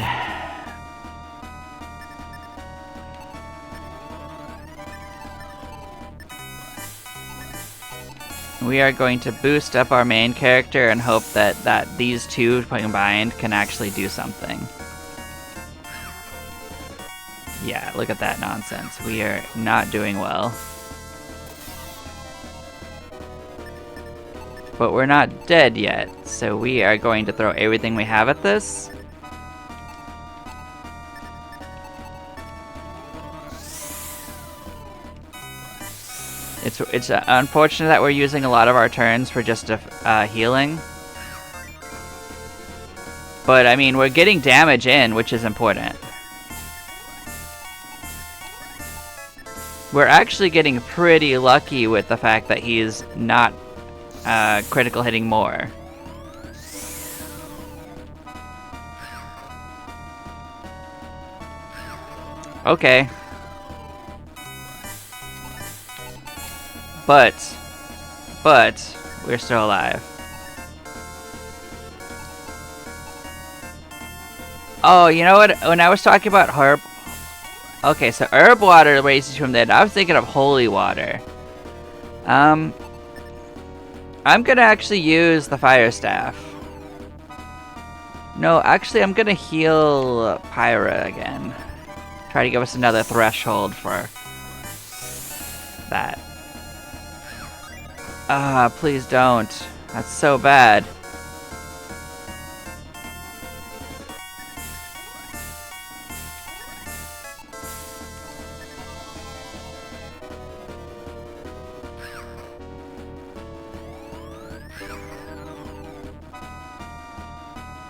We are going to boost up our main character and hope that these two combined can actually do something. Yeah, look at that nonsense. We are not doing well. But we're not dead yet, so we are going to throw everything we have at this. It's unfortunate that we're using a lot of our turns for just healing. But I mean, we're getting damage in, which is important. We're actually getting pretty lucky with the fact that he's not critical hitting more. Okay. But we're still alive. Oh, you know what? When I was talking about herb... Okay, so herb water raises you from dead. I was thinking of holy water. I'm gonna actually use the fire staff. No, actually I'm gonna heal Pyra again. Try to give us another threshold for that. Ah, please don't. That's so bad.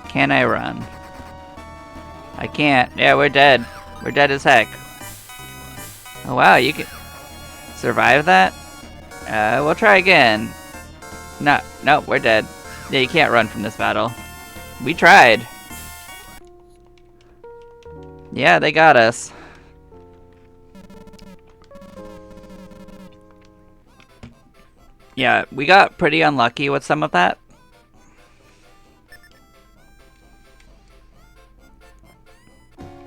Can I run? I can't. Yeah, we're dead. We're dead as heck. Oh wow, you can survive that? We'll try again. No, we're dead. Yeah, you can't run from this battle. We tried. Yeah, they got us. Yeah, we got pretty unlucky with some of that.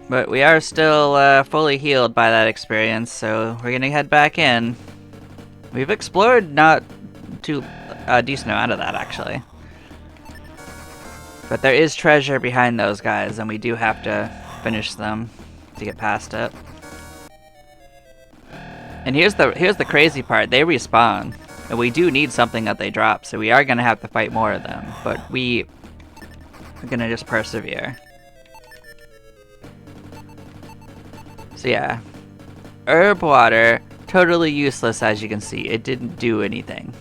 But we are still fully healed by that experience, so we're gonna head back in. We've explored not too decent amount of that, actually. But there is treasure behind those guys, and we do have to finish them to get past it. And here's the crazy part: they respawn. And we do need something that they drop, so we are gonna have to fight more of them, but we are gonna just persevere. So yeah, herb water, totally useless as you can see. It didn't do anything.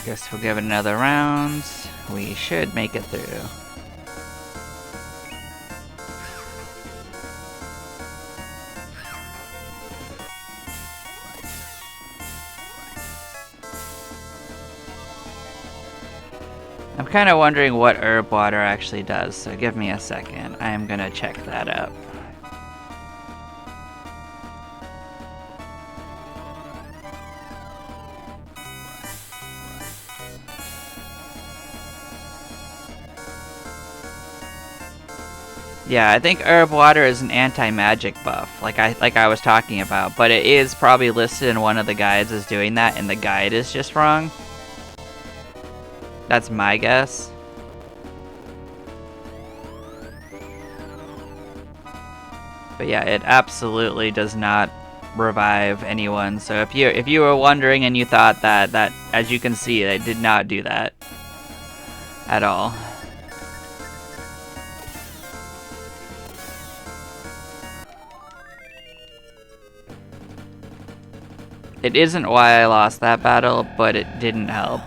Guess we'll give it another round. We should make it through. I'm kind of wondering what herb water actually does, so give me a second. I am gonna check that up. Yeah, I think herb water is an anti-magic buff, like I was talking about, but it is probably listed in one of the guides as doing that, and the guide is just wrong. That's my guess. But yeah, it absolutely does not revive anyone. So if you were wondering and you thought that as you can see, it did not do that at all. It isn't why I lost that battle, but it didn't help.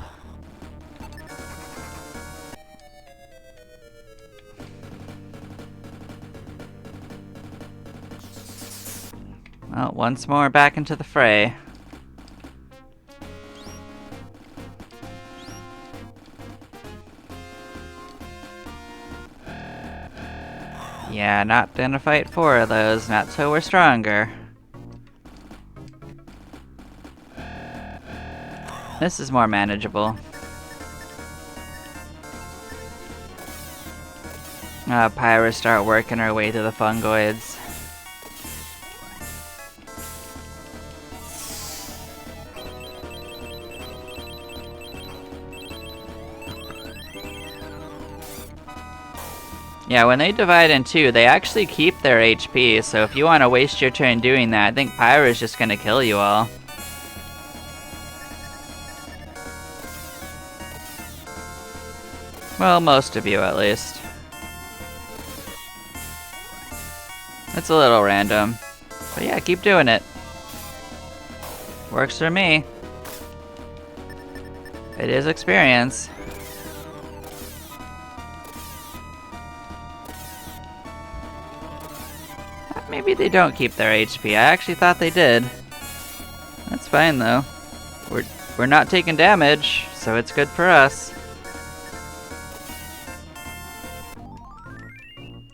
Well, once more back into the fray. Yeah, not gonna fight 4 of those, not till we're stronger. This is more manageable. Pyra start working our way to the fungoids. Yeah, when they divide in 2, they actually keep their HP, so if you want to waste your turn doing that, I think Pyra's just gonna kill you all. Well, most of you at least. It's a little random, but yeah, keep doing it. Works for me. It is experience. Maybe they don't keep their HP. I actually thought they did. That's fine though. We're not taking damage, so it's good for us.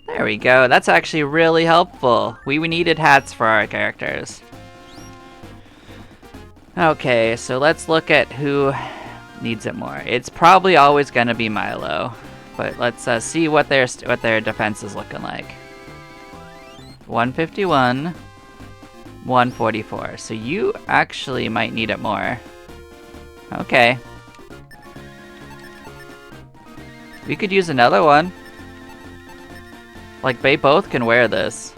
There we go. That's actually really helpful. We needed hats for our characters. Okay, so let's look at who needs it more. It's probably always gonna be Milo, but let's see what their defense is looking like. 151, 144. So you actually might need it more. Okay. We could use another one. Like, they both can wear this.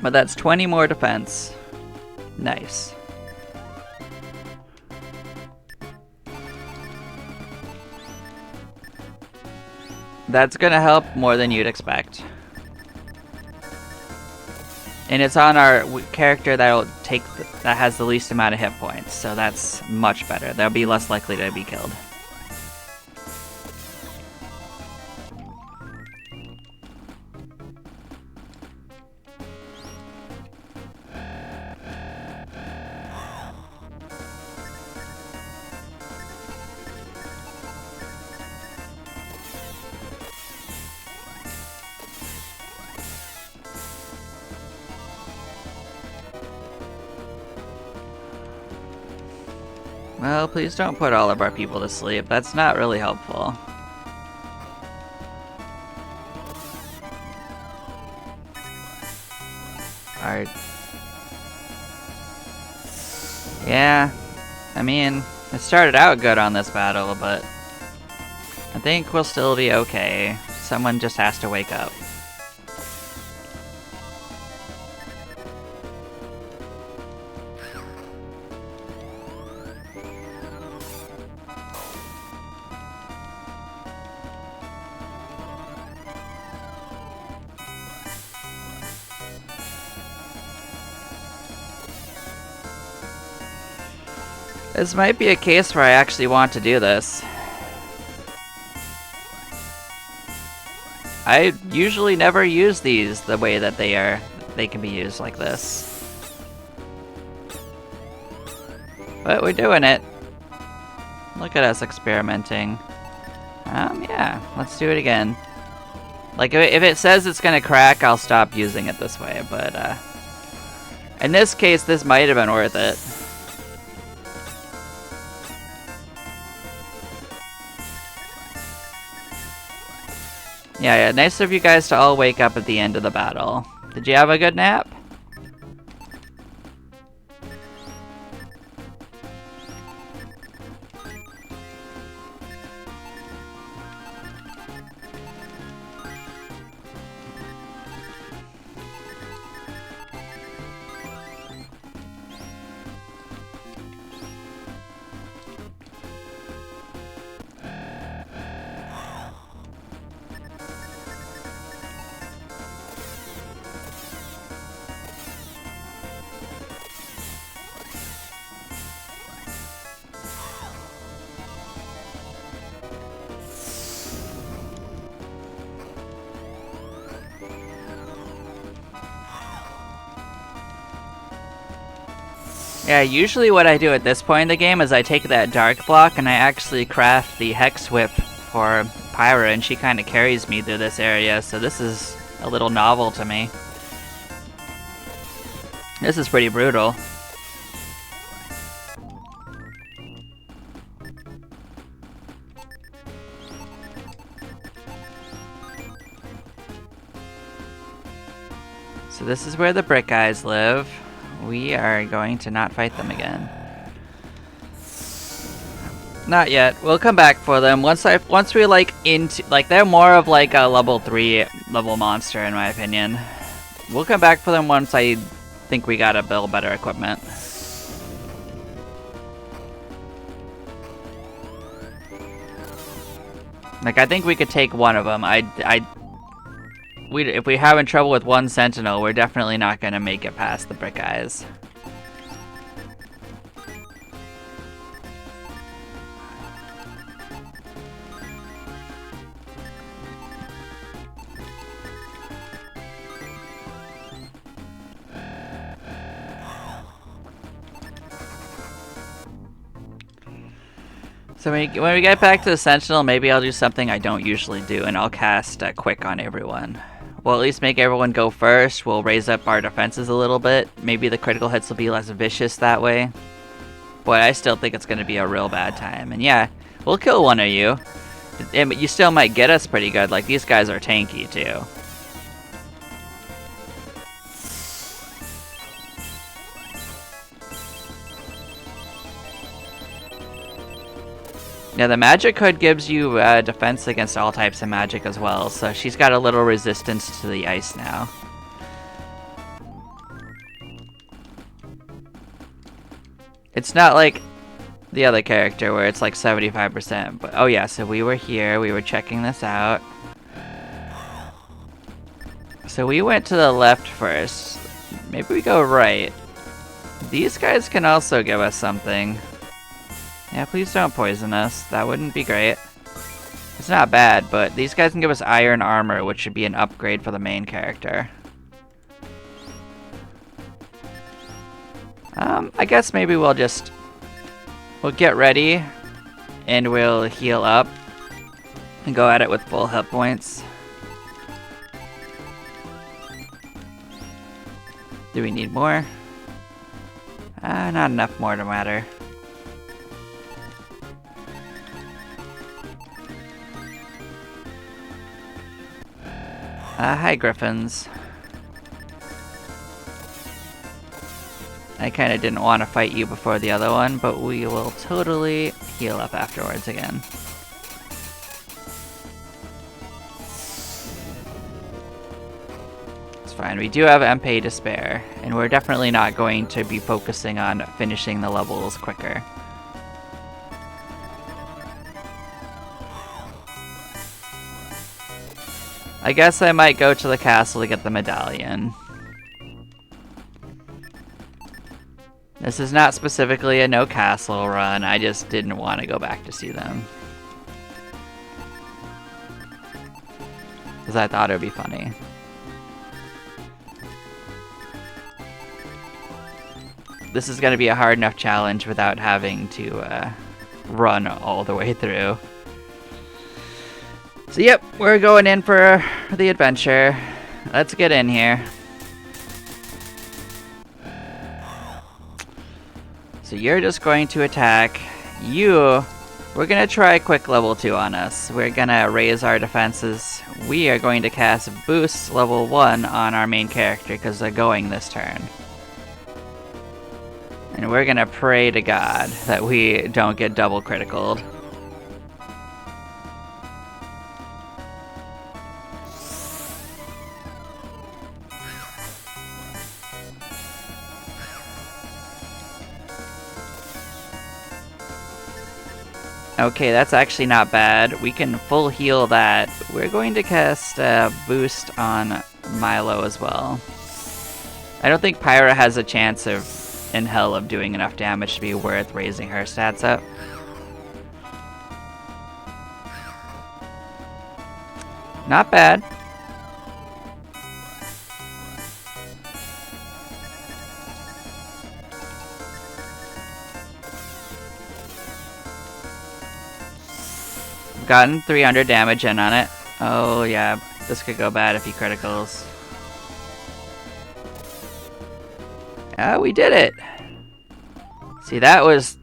But that's 20 more defense. Nice. That's gonna help more than you'd expect. And it's on our character that has the least amount of hit points, so that's much better. They'll be less likely to be killed. Well, please don't put all of our people to sleep. That's not really helpful. Alright. Yeah, I mean, it started out good on this battle, but I think we'll still be okay. Someone just has to wake up. This might be a case where I actually want to do this. I usually never use these the way that they can be used like this. But we're doing it. Look at us experimenting. Yeah, let's do it again. Like, if it says it's gonna crack, I'll stop using it this way, but, in this case, this might have been worth it. Yeah, nice of you guys to all wake up at the end of the battle. Did you have a good nap? Yeah, usually what I do at this point in the game is I take that dark block and I actually craft the Hex Whip for Pyra, and she kind of carries me through this area, so this is a little novel to me. This is pretty brutal. So this is where the Brick Eyes live. We are going to not fight them again. Not yet. We'll come back for them once we they're more of like a level 3 level monster in my opinion. We'll come back for them once I think we gotta build better equipment. Like, I think we could take one of them. If we're having trouble with one Sentinel, we're definitely not gonna make it past the Brick Eyes. So when we get back to the Sentinel, maybe I'll do something I don't usually do, and I'll cast Quick on everyone. We'll at least make everyone go first. We'll raise up our defenses a little bit. Maybe the critical hits will be less vicious that way. But I still think it's going to be a real bad time. And yeah, we'll kill one of you. But you still might get us pretty good. Like, these guys are tanky too. Now the Magic Hood gives you defense against all types of magic as well, so she's got a little resistance to the ice now. It's not like the other character where it's like 75%, but oh yeah, so we were here, we were checking this out. So we went to the left first. Maybe we go right. These guys can also give us something. Yeah, please don't poison us. That wouldn't be great. It's not bad, but these guys can give us iron armor, which should be an upgrade for the main character. I guess maybe we'll get ready, and we'll heal up, and go at it with full hit points. Do we need more? Not enough more to matter. Hi, Griffins. I kind of didn't want to fight you before the other one, but we will totally heal up afterwards again. It's fine. We do have MP to spare, and we're definitely not going to be focusing on finishing the levels quicker. I guess I might go to the castle to get the medallion. This is not specifically a no castle run, I just didn't want to go back to see them. Because I thought it would be funny. This is going to be a hard enough challenge without having to run all the way through. So yep, we're going in for the adventure. Let's get in here. So you're just going to attack. We're going to try quick level 2 on us. We're going to raise our defenses. We are going to cast boost level 1 on our main character because they're going this turn. And we're going to pray to God that we don't get double criticaled. Okay, that's actually not bad. We can full heal that. We're going to cast boost on Milo as well. I don't think Pyra has a chance in hell of doing enough damage to be worth raising her stats up. Not bad. Gotten 300 damage in on it. Oh yeah, this could go bad if he criticals. We did it! See, that was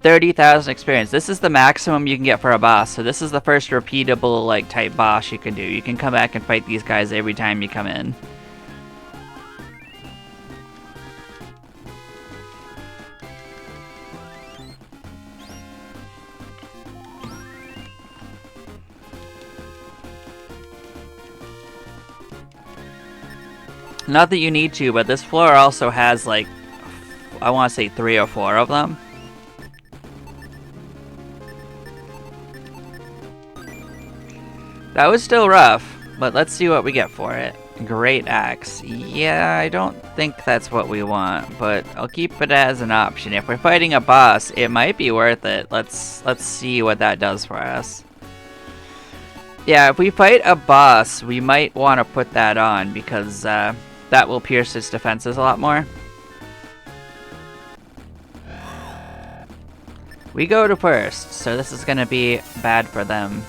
30,000 experience. This is the maximum you can get for a boss, so this is the first repeatable like type boss you can do. You can come back and fight these guys every time you come in. Not that you need to, but this floor also has like, I want to say 3 or 4 of them. That was still rough, but let's see what we get for it. Great axe. Yeah, I don't think that's what we want, but I'll keep it as an option. If we're fighting a boss, it might be worth it. Let's see what that does for us. Yeah, if we fight a boss, we might want to put that on because that will pierce its defenses a lot more. We go to first, so this is going to be bad for them.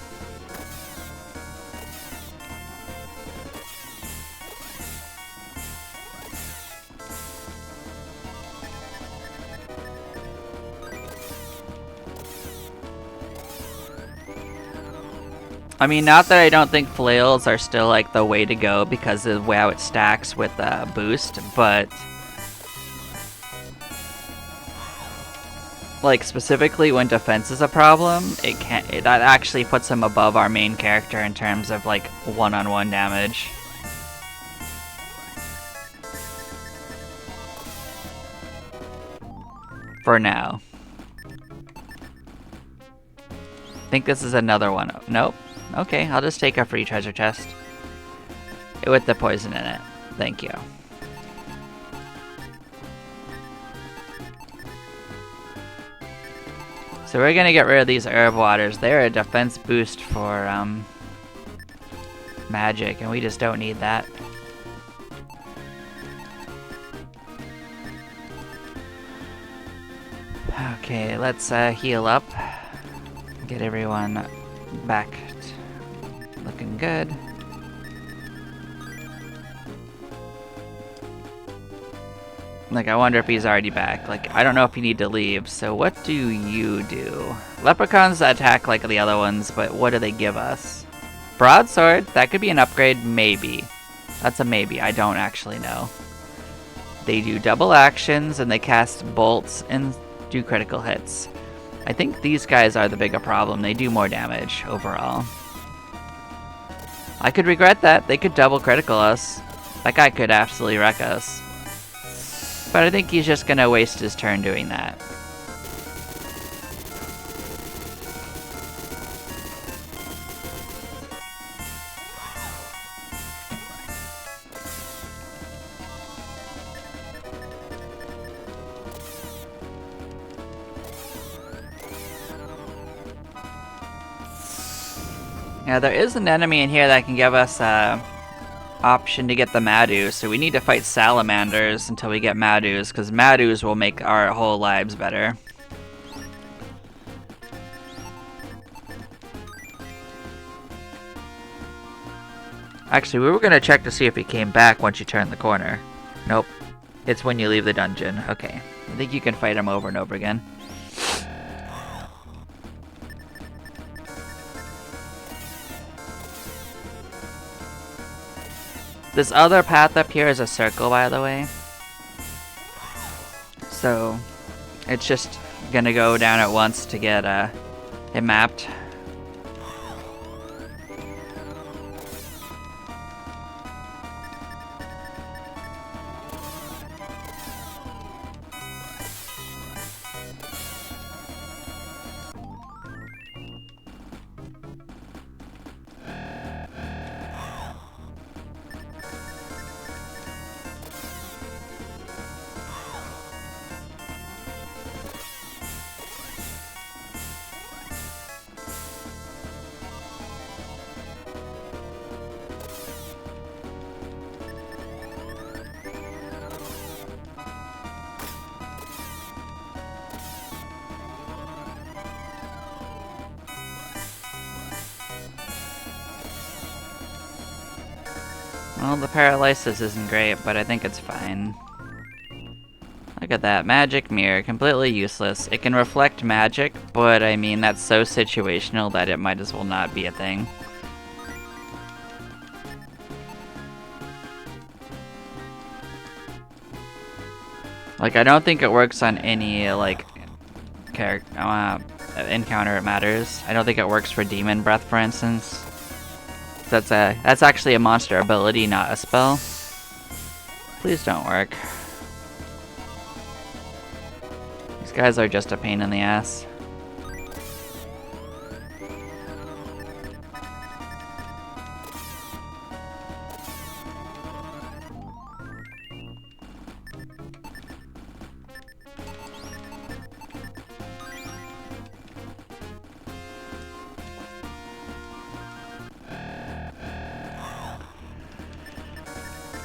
I mean, not that I don't think flails are still like the way to go because of how it stacks with boost, but like specifically when defense is a problem, that actually puts him above our main character in terms of like one-on-one damage. For now. I think this is another one. Nope. Okay, I'll just take a free treasure chest. With the poison in it. Thank you. So we're gonna get rid of these herb waters. They're a defense boost for magic, and we just don't need that. Okay, let's heal up. Get everyone back looking good. Like, I wonder if he's already back. Like, I don't know if you need to leave, so what do you do? Leprechauns attack like the other ones, but what do they give us? Broadsword, that could be an upgrade, maybe. That's a maybe, I don't actually know. They do double actions and they cast bolts and do critical hits. I think these guys are the bigger problem. They do more damage overall. I could regret that. They could double critical us. That guy could absolutely wreck us. But I think he's just gonna waste his turn doing that. Now there is an enemy in here that can give us a option to get the Madus, so we need to fight salamanders until we get Madus, because Madus will make our whole lives better. Actually, we were going to check to see if he came back once you turn the corner. Nope. It's when you leave the dungeon. Okay. I think you can fight him over and over again. This other path up here is a circle, by the way. So, it's just gonna go down at once to get it mapped. Well, the paralysis isn't great, but I think it's fine. Look at that, magic mirror, completely useless. It can reflect magic, but I mean, that's so situational that it might as well not be a thing. Like, I don't think it works on any, like, encounter it matters. I don't think it works for Demon Breath, for instance. That's actually a monster ability, not a spell. Please don't work. These guys are just a pain in the ass.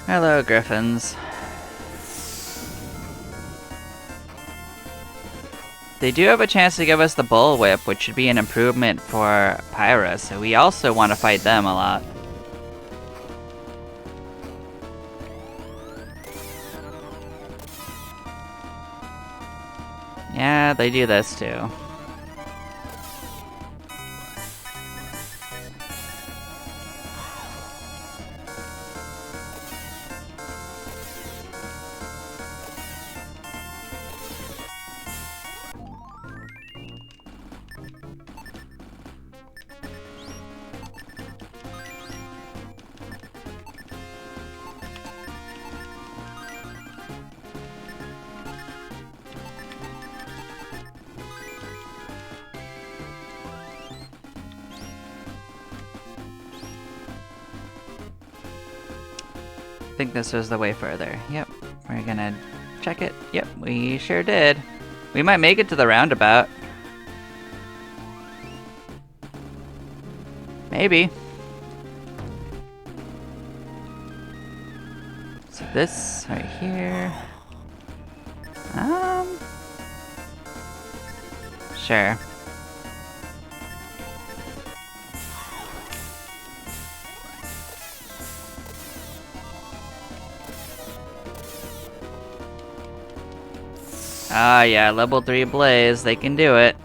Hello, Griffins. They do have a chance to give us the Bullwhip, which should be an improvement for Pyra, so we also want to fight them a lot. Yeah, they do this too. I think this was the way further. Yep, we're gonna check it. Yep, we sure did. We might make it to the roundabout. Maybe. So this right here. Sure. Ah, yeah, level 3 Blaze, they can do it.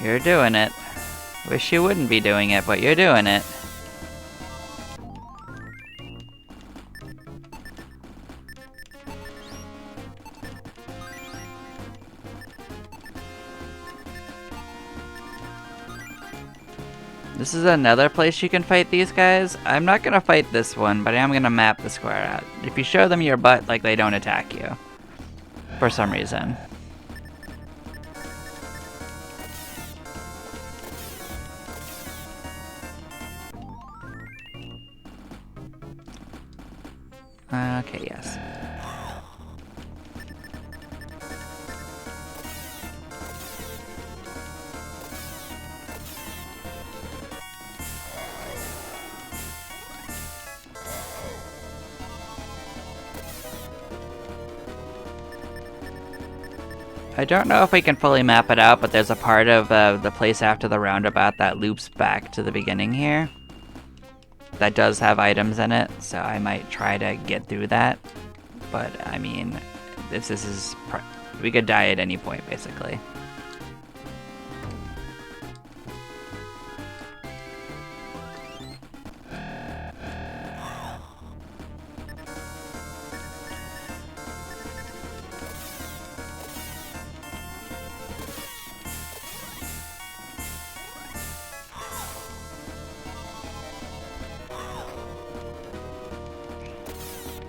You're doing it. Wish you wouldn't be doing it, but you're doing it. This is another place you can fight these guys. I'm not gonna fight this one, but I am gonna map the square out. If you show them your butt, like, they don't attack you. For some reason. Okay, yes. I don't know if we can fully map it out, but there's a part of the place after the roundabout that loops back to the beginning here. That does have items in it, so I might try to get through that. But, I mean, this is... we could die at any point, basically.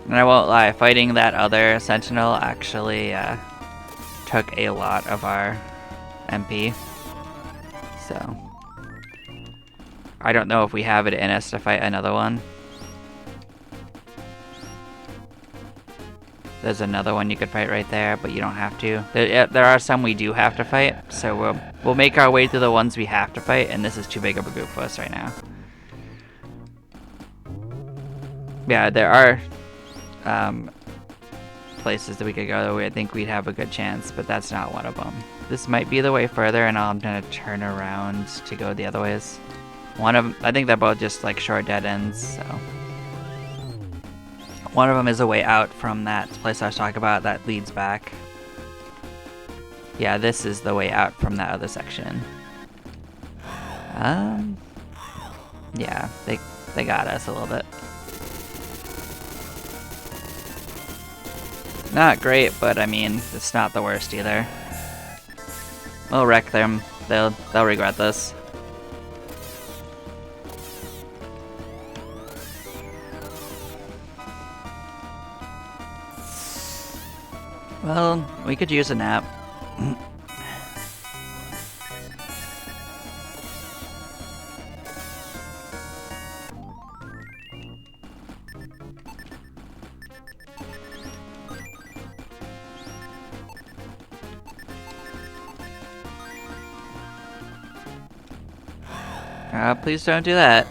And I won't lie, fighting that other sentinel actually took a lot of our MP. So I don't know if we have it in us to fight another one. There's another one you could fight right there, but you don't have to. There are some we do have to fight, so we'll make our way through the ones we have to fight, and this is too big of a group for us right now. Yeah, there are places that we could go where I think we'd have a good chance, but that's not one of them. This might be the way further, and I'm gonna turn around to go the other ways. One of them, I think they're both just like short dead ends, so. One of them is a way out from that place I was talking about that leads back. Yeah, this is the way out from that other section. Yeah, they got us a little bit. Not great, but I mean, it's not the worst either. We'll wreck them. They'll regret this. Well, we could use a nap. Please don't do that.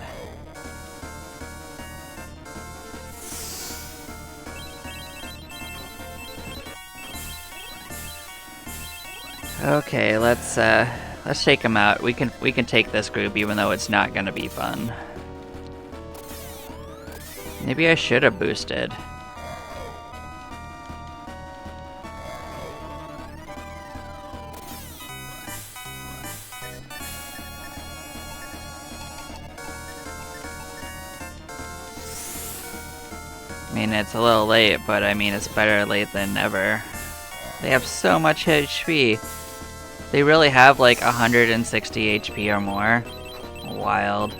Okay, let's take them out. We can take this group even though it's not gonna be fun. Maybe I should have boosted. I mean, it's a little late, but I mean, it's better late than never. They have so much HP. They really have like 160 HP or more. Wild.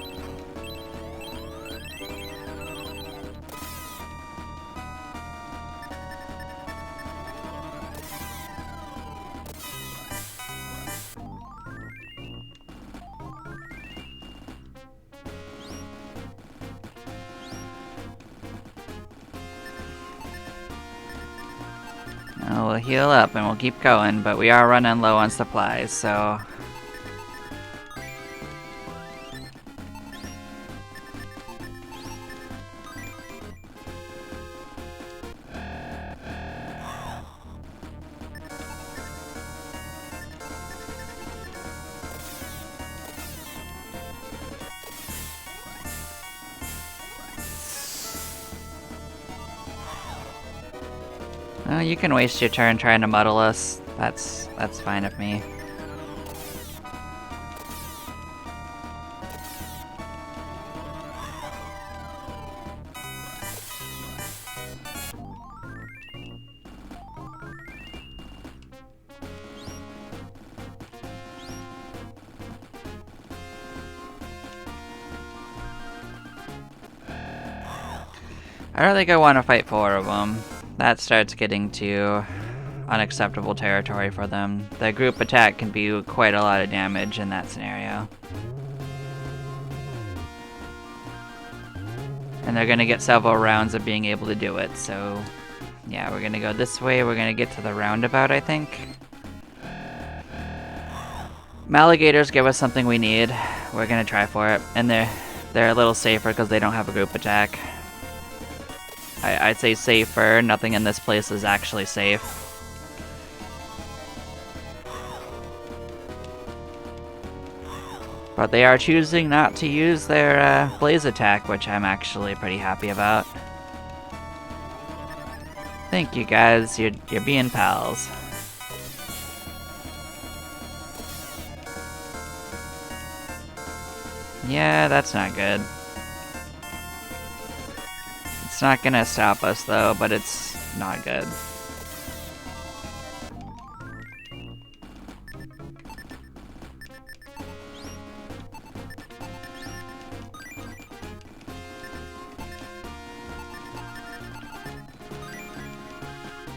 We'll heal up and we'll keep going, but we are running low on supplies, so... Oh, you can waste your turn trying to muddle us. That's fine with me. I don't think I want to fight 4 of them. That starts getting to unacceptable territory for them. The group attack can be quite a lot of damage in that scenario. And they're gonna get several rounds of being able to do it, so yeah, we're gonna go this way. We're gonna get to the roundabout, I think. Maligators give us something we need. We're gonna try for it, and they're a little safer because they don't have a group attack. I'd say safer. Nothing in this place is actually safe. But they are choosing not to use their blaze attack, which I'm actually pretty happy about. Thank you guys, you're being pals. Yeah, that's not good. It's not gonna stop us though, but it's not good.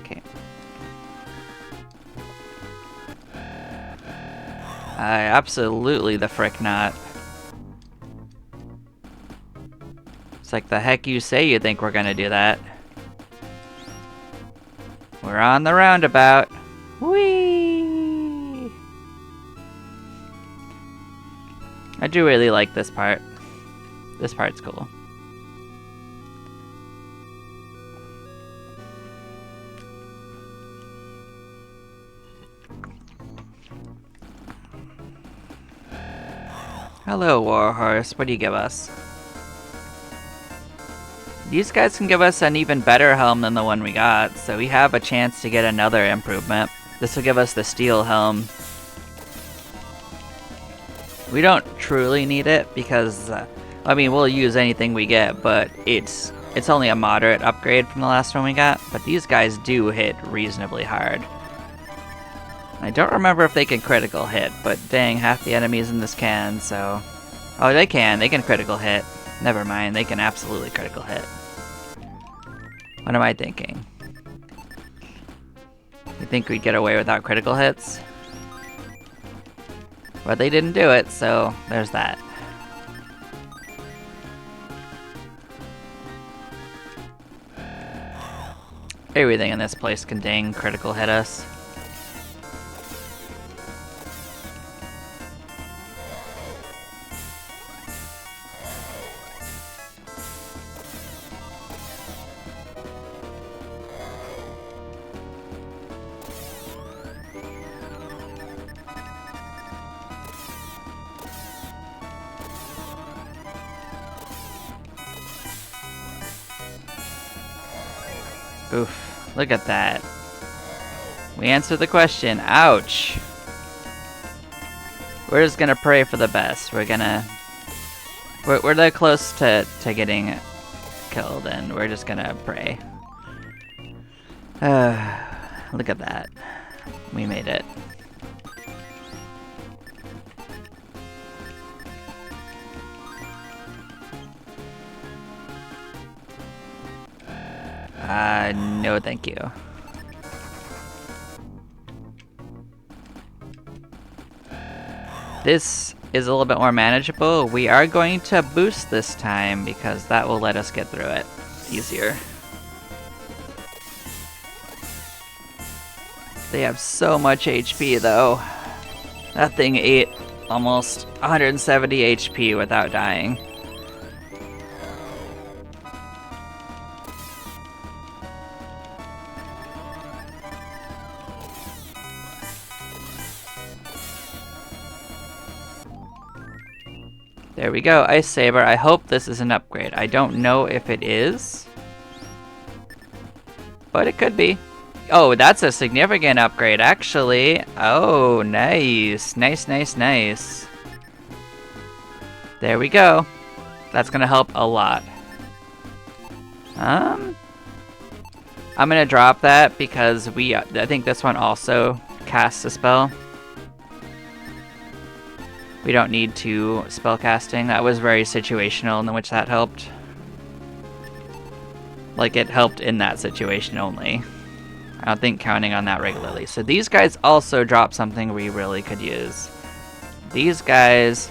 Okay. Absolutely the frick not. It's like, the heck you say you think we're gonna do that? We're on the roundabout. Whee! I do really like this part. This part's cool. Hello, Warhorse. What do you give us? These guys can give us an even better helm than the one we got, so we have a chance to get another improvement. This will give us the steel helm. We don't truly need it because, I mean, we'll use anything we get, but it's only a moderate upgrade from the last one we got. But these guys do hit reasonably hard. I don't remember if they can critical hit, but dang, half the enemies in this can, so... Oh, they can critical hit. Never mind, they can absolutely critical hit. What am I thinking? You think we'd get away without critical hits? But they didn't do it, so there's that. Everything in this place can dang critical hit us. Oof, look at that. We answered the question. Ouch. We're just gonna pray for the best. We're that close to getting killed, and we're just gonna pray. Look at that. We made it. No thank you. This is a little bit more manageable. We are going to boost this time because that will let us get through it easier. They have so much HP though. That thing ate almost 170 HP without dying. There we go, Ice Saber. I hope this is an upgrade. I don't know if it is, but it could be. Oh, that's a significant upgrade, actually. Oh, nice. Nice, nice, nice. There we go. That's gonna help a lot. I'm gonna drop that because I think this one also casts a spell. We don't need to spell casting. That was very situational in which that helped. Like, it helped in that situation only. I don't think counting on that regularly. So these guys also drop something we really could use. These guys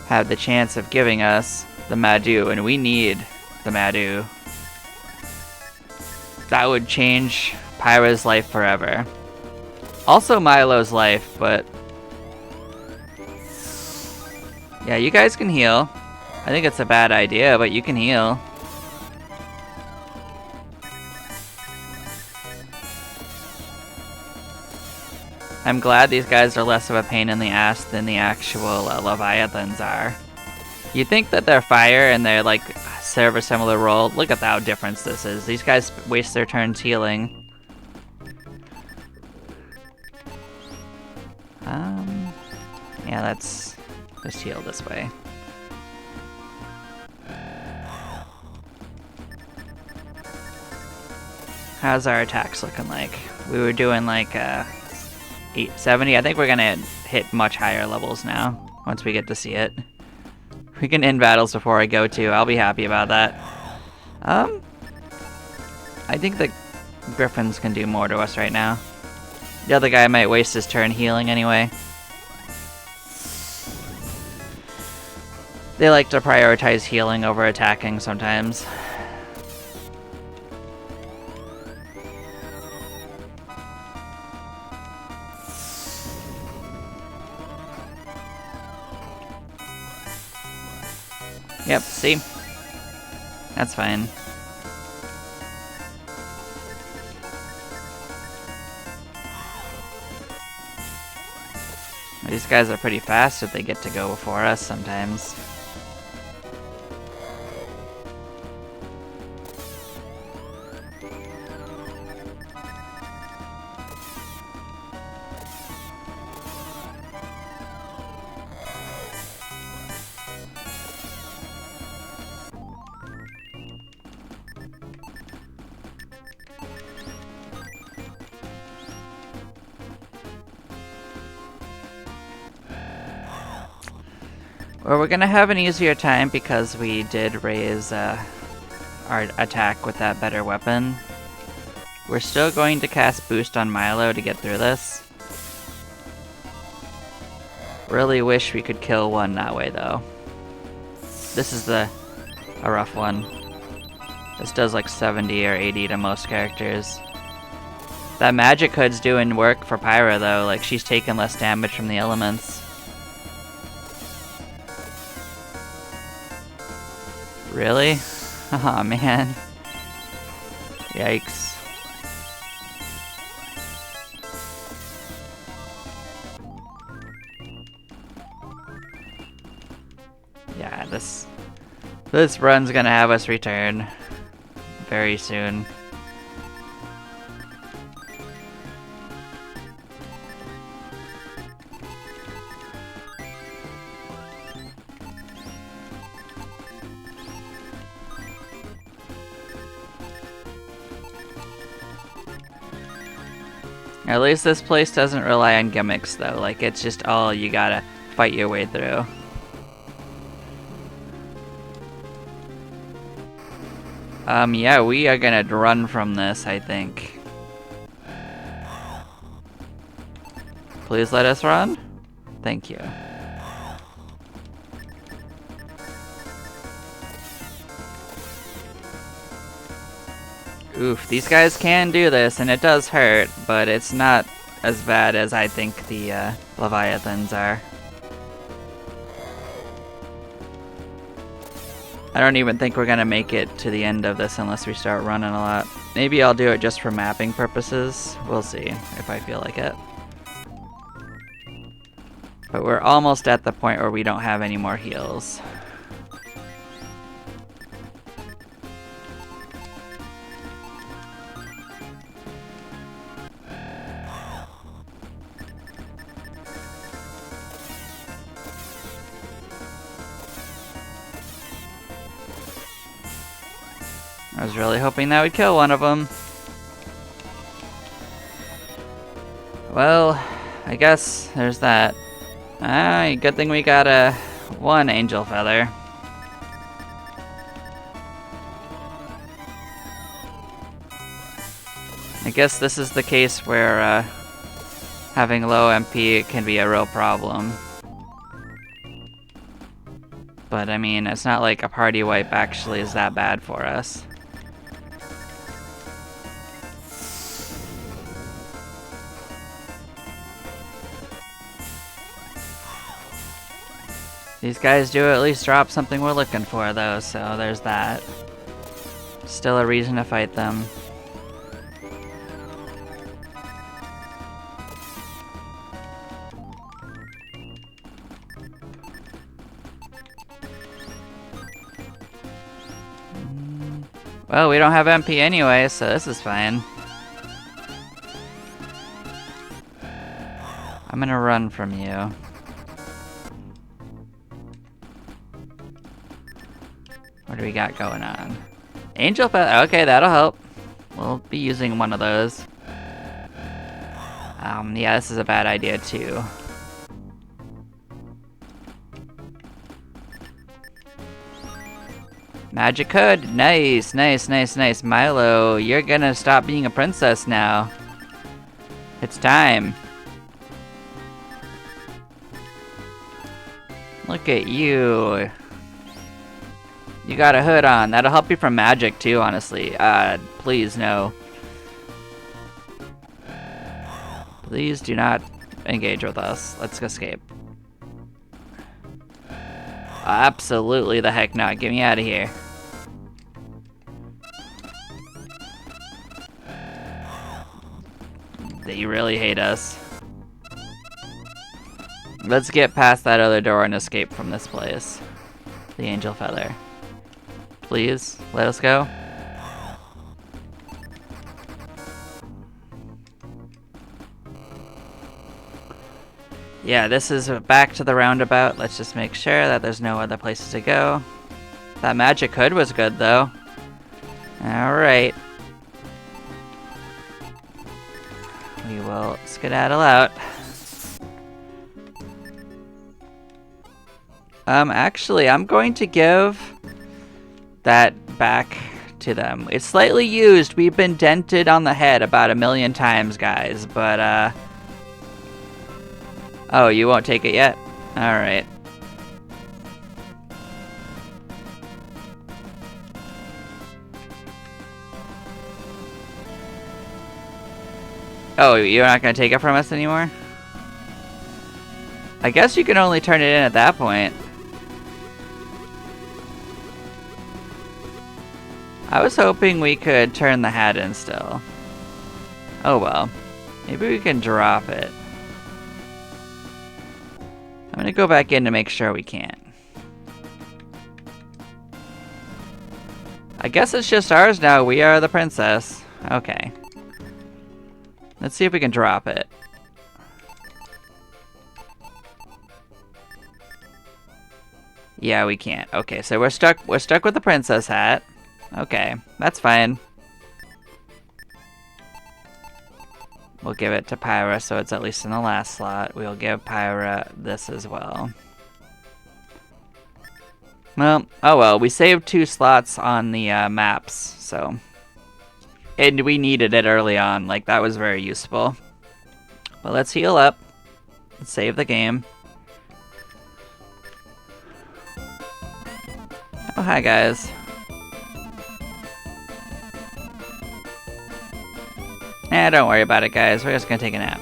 have the chance of giving us the Madu, and we need the Madu. That would change Pyra's life forever. Also Milo's life, but... yeah, you guys can heal. I think it's a bad idea, but you can heal. I'm glad these guys are less of a pain in the ass than the actual Leviathans are. You think that they're fire and they're like serve a similar role. Look at how different this is. These guys waste their turns healing. Yeah, let's just heal this way. How's our attacks looking like? We were doing like 870. I think we're gonna hit much higher levels now once we get to see it. We can end battles before I go to. I'll be happy about that. I think the Griffins can do more to us right now. The other guy might waste his turn healing anyway. They like to prioritize healing over attacking sometimes. Yep, see? That's fine. These guys are pretty fast if they get to go before us sometimes. Well, we're gonna have an easier time because we did raise our attack with that better weapon. We're still going to cast Boost on Milo to get through this. Really wish we could kill one that way though. This is a rough one. This does like 70 or 80 to most characters. That magic hood's doing work for Pyra though, like she's taking less damage from the elements. Really? Aw, man. Yikes. Yeah, this run's gonna have us return very soon. At least this place doesn't rely on gimmicks though, like it's just all you gotta fight your way through. Yeah, we are gonna run from this, I think. Please let us run? Thank you. Oof, these guys can do this, and it does hurt, but it's not as bad as I think the Leviathans are. I don't even think we're gonna make it to the end of this unless we start running a lot. Maybe I'll do it just for mapping purposes. We'll see if I feel like it. But we're almost at the point where we don't have any more heals. I was really hoping that would kill one of them. Well, I guess there's that. Good thing we got one angel feather. I guess this is the case where having low MP can be a real problem. But I mean, it's not like a party wipe actually is that bad for us. These guys do at least drop something we're looking for though, so there's that. Still a reason to fight them. Well, we don't have MP anyway, so this is fine. I'm gonna run from you. What do we got going on? Angel Feather, okay, that'll help. We'll be using one of those. Yeah, this is a bad idea too. Magic Hood, nice, nice, nice, nice. Milo, you're gonna stop being a princess now. It's time. Look at you. You got a hood on. That'll help you from magic too, honestly. Please, no. Please do not engage with us. Let's escape. Absolutely the heck not. Get me out of here. They really hate us. Let's get past that other door and escape from this place. The Angel Feather. Please, let us go. Yeah, this is back to the roundabout. Let's just make sure that there's no other places to go. That magic hood was good, though. Alright. We will skedaddle out. Actually, I'm going to give that back to them. It's slightly used. We've been dented on the head about 1,000,000 times, guys, but, oh, you won't take it yet? Alright. Oh, you're not gonna take it from us anymore? I guess you can only turn it in at that point. I was hoping we could turn the hat in still. Oh well. Maybe we can drop it. I'm gonna go back in to make sure we can. I guess it's just ours now. We are the princess. Okay. Let's see if we can drop it. Yeah, we can't. Okay, so we're stuck with the princess hat. Okay, that's fine. We'll give it to Pyra, so it's at least in the last slot. We'll give Pyra this as well. Well, oh well, we saved 2 slots on the maps, so... And we needed it early on, like, that was very useful. But let's heal up. Let's save the game. Oh, hi guys. Don't worry about it, guys. We're just gonna take a nap.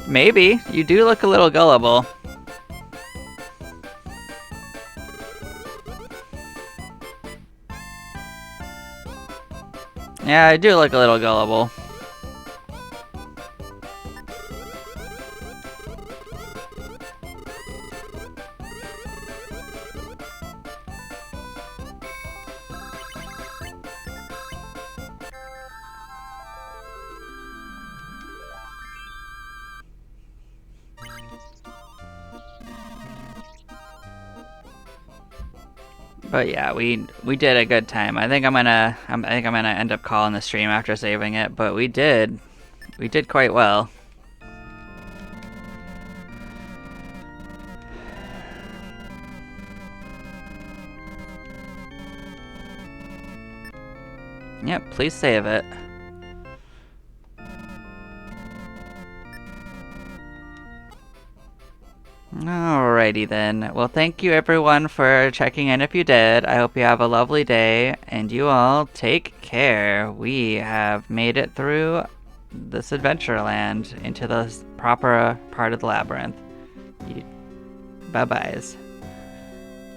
Maybe. You do look a little gullible. Yeah, I do look a little gullible. But yeah, we did a good time. I think I'm gonna end up calling the stream after saving it, but we did quite well. Yep, please save it. Alrighty then. Well, thank you everyone for checking in if you did. I hope you have a lovely day, and you all take care. We have made it through this Adventureland into the proper part of the labyrinth. Bye-byes.